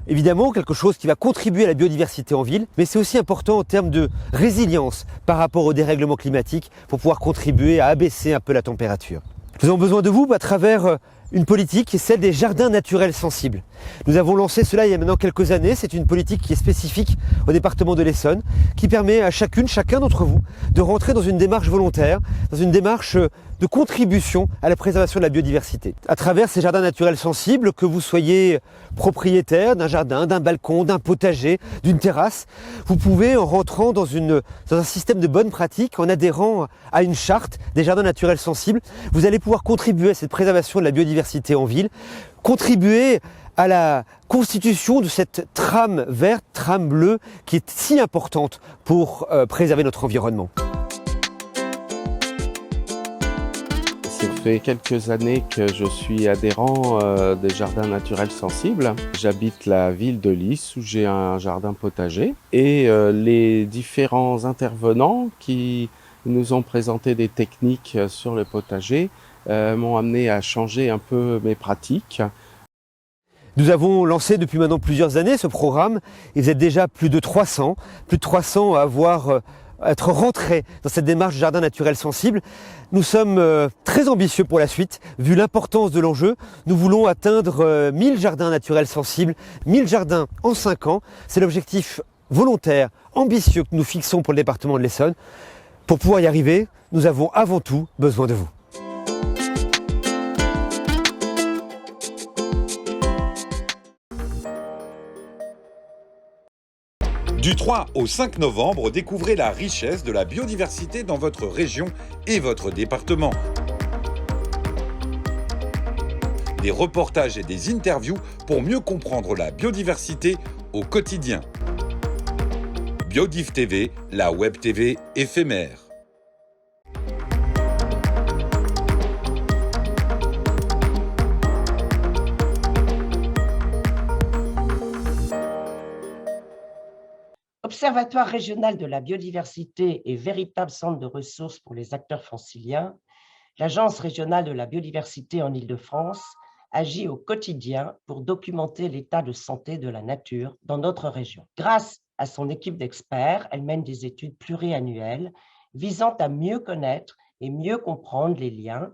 évidemment quelque chose qui va contribuer à la biodiversité en ville, mais c'est aussi important en termes de résilience par rapport au dérèglement climatique pour pouvoir contribuer à abaisser un peu la température. Nous avons besoin de vous à travers une politique qui est celle des jardins naturels sensibles. Nous avons lancé cela il y a maintenant quelques années. C'est une politique qui est spécifique au département de l'Essonne, qui permet à chacun d'entre vous de rentrer dans une démarche volontaire, dans une démarche de contribution à la préservation de la biodiversité. À travers ces jardins naturels sensibles, que vous soyez propriétaire d'un jardin, d'un balcon, d'un potager, d'une terrasse, vous pouvez, en rentrant dans un système de bonnes pratiques, en adhérant à une charte des jardins naturels sensibles, vous allez pouvoir contribuer à cette préservation de la biodiversité en ville, contribuer à la constitution de cette trame verte, trame bleue, qui est si importante pour préserver notre environnement.
Ça fait quelques années que je suis adhérent des jardins naturels sensibles. J'habite la ville de Lys où j'ai un jardin potager et les différents intervenants qui nous ont présenté des techniques sur le potager m'ont amené à changer un peu mes pratiques.
Nous avons lancé depuis maintenant plusieurs années ce programme et vous êtes déjà plus de 300 à être rentrés dans cette démarche jardin naturel sensible. Nous sommes très ambitieux pour la suite, vu l'importance de l'enjeu. Nous voulons atteindre 1000 jardins naturels sensibles, 1000 jardins en 5 ans. C'est l'objectif volontaire, ambitieux que nous fixons pour le département de l'Essonne. Pour pouvoir y arriver, nous avons avant tout besoin de vous.
Du 3 au 5 novembre, découvrez la richesse de la biodiversité dans votre région et votre département. Des reportages et des interviews pour mieux comprendre la biodiversité au quotidien. Biodiff TV, la web TV éphémère.
Observatoire régional de la biodiversité et véritable centre de ressources pour les acteurs franciliens, l'Agence régionale de la biodiversité en Île-de-France agit au quotidien pour documenter l'état de santé de la nature dans notre région. Grâce à son équipe d'experts, elle mène des études pluriannuelles visant à mieux connaître et mieux comprendre les liens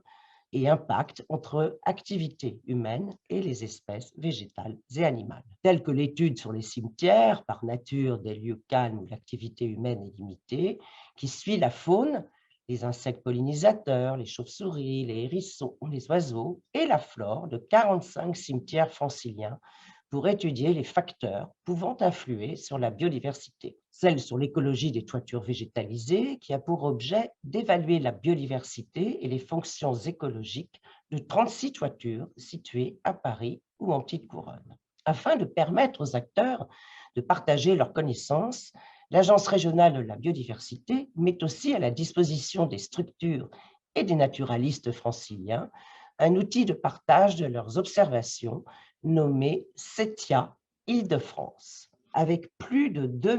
et impacts entre activités humaines et les espèces végétales et animales, telles que l'étude sur les cimetières, par nature des lieux calmes où l'activité humaine est limitée, qui suit la faune, les insectes pollinisateurs, les chauves-souris, les hérissons, les oiseaux, et la flore de 45 cimetières franciliens pour étudier les facteurs pouvant influer sur la biodiversité. Celle sur l'écologie des toitures végétalisées, qui a pour objet d'évaluer la biodiversité et les fonctions écologiques de 36 toitures situées à Paris ou en petite couronne. Afin de permettre aux acteurs de partager leurs connaissances, l'Agence régionale de la biodiversité met aussi à la disposition des structures et des naturalistes franciliens un outil de partage de leurs observations nommé CETIA Île-de-France. Avec plus de 2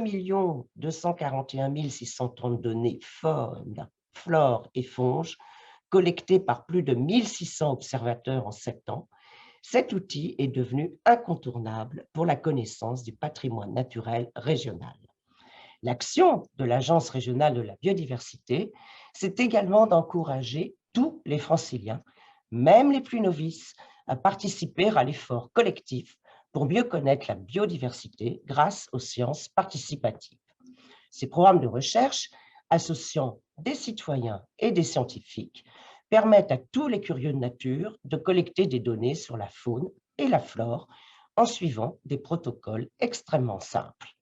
241 630 données faune, flore et faune collectées par plus de 1600 observateurs en 7 ans, cet outil est devenu incontournable pour la connaissance du patrimoine naturel régional. L'action de l'Agence régionale de la biodiversité, c'est également d'encourager tous les franciliens, même les plus novices, à participer à l'effort collectif pour mieux connaître la biodiversité grâce aux sciences participatives. Ces programmes de recherche, associant des citoyens et des scientifiques, permettent à tous les curieux de nature de collecter des données sur la faune et la flore en suivant des protocoles extrêmement simples.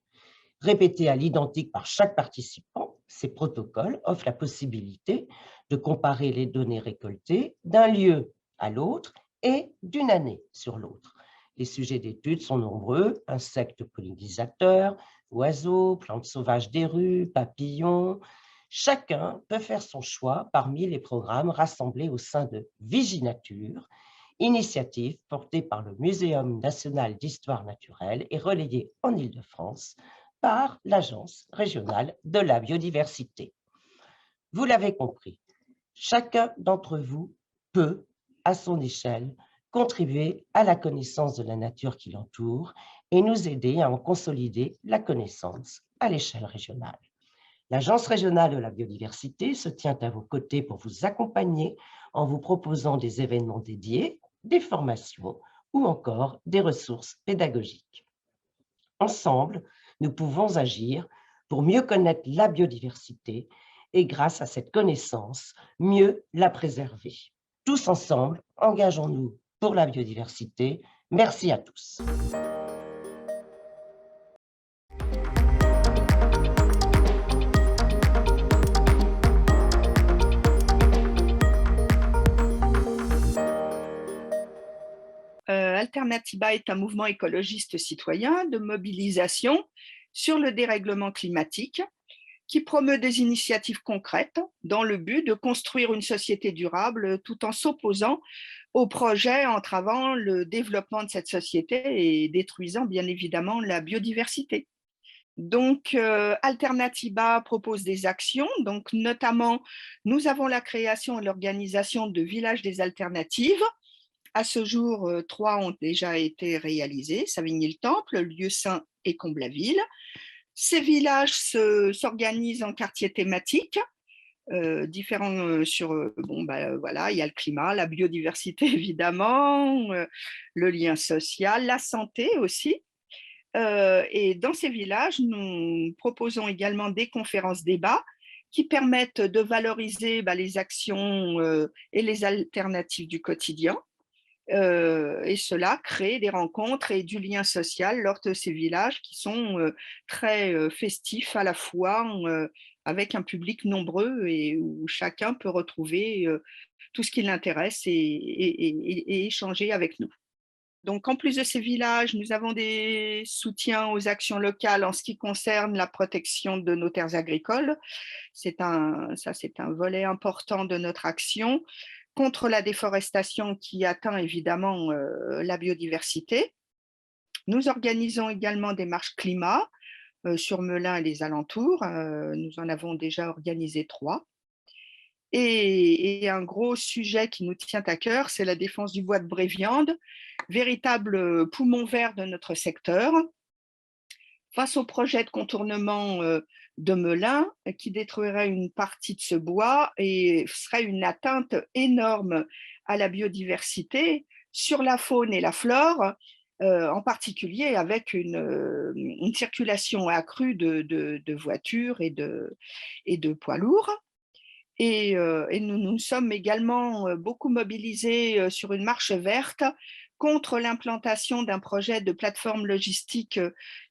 Répétés à l'identique par chaque participant, ces protocoles offrent la possibilité de comparer les données récoltées d'un lieu à l'autre et d'une année sur l'autre. Les sujets d'études sont nombreux: insectes pollinisateurs, oiseaux, plantes sauvages des rues, papillons. Chacun peut faire son choix parmi les programmes rassemblés au sein de Viginature, initiative portée par le Muséum national d'histoire naturelle et relayée en Île-de-France par l'Agence régionale de la biodiversité. Vous l'avez compris, chacun d'entre vous peut, à son échelle, contribuer à la connaissance de la nature qui l'entoure et nous aider à en consolider la connaissance à l'échelle régionale. L'Agence régionale de la biodiversité se tient à vos côtés pour vous accompagner en vous proposant des événements dédiés, des formations ou encore des ressources pédagogiques. Ensemble, nous pouvons agir pour mieux connaître la biodiversité et grâce à cette connaissance, mieux la préserver. Tous ensemble, engageons-nous pour la biodiversité. Merci à tous.
Alternatiba est un mouvement écologiste citoyen de mobilisation sur le dérèglement climatique qui promeut des initiatives concrètes dans le but de construire une société durable tout en s'opposant aux projets entravant le développement de cette société et détruisant bien évidemment la biodiversité. Donc, Alternatiba propose des actions, donc notamment nous avons la création et l'organisation de villages des alternatives. À ce jour, 3 ont déjà été réalisés, Savigny-le-Temple, Lieu-Saint et Comblaville. Ces villages s'organisent en quartiers thématiques, différents voilà, il y a le climat, la biodiversité évidemment, le lien social, la santé aussi. Et dans ces villages, nous proposons également des conférences-débats qui permettent de valoriser les actions et les alternatives du quotidien. Et cela crée des rencontres et du lien social lors de ces villages qui sont très festifs à la fois, avec un public nombreux et où chacun peut retrouver tout ce qui l'intéresse et échanger avec nous. Donc, en plus de ces villages, nous avons des soutiens aux actions locales en ce qui concerne la protection de nos terres agricoles. C'est un volet important de notre action contre la déforestation qui atteint évidemment la biodiversité. Nous organisons également des marches climat sur Melun et les alentours. Nous en avons déjà organisé 3. Et un gros sujet qui nous tient à cœur, c'est la défense du bois de Bréviande, véritable poumon vert de notre secteur. Face au projet de contournement de Melun, qui détruirait une partie de ce bois et serait une atteinte énorme à la biodiversité, sur la faune et la flore, en particulier avec une circulation accrue de voitures et de poids lourds. Et nous nous sommes également beaucoup mobilisés sur une marche verte contre l'implantation d'un projet de plateforme logistique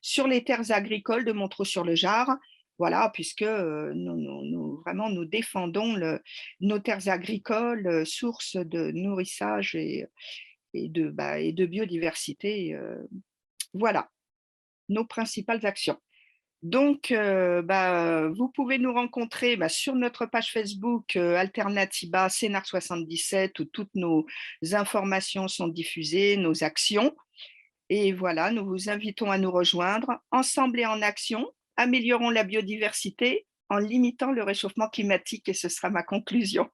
sur les terres agricoles de Montreux-sur-le-Jard. Voilà, puisque nous défendons nos terres agricoles, source de nourrissage et de biodiversité. Voilà, nos principales actions. Donc, vous pouvez nous rencontrer sur notre page Facebook Alternatiba Sénart 77 où toutes nos informations sont diffusées, nos actions. Et voilà, nous vous invitons à nous rejoindre. Ensemble et en action, améliorons la biodiversité en limitant le réchauffement climatique et ce sera ma conclusion.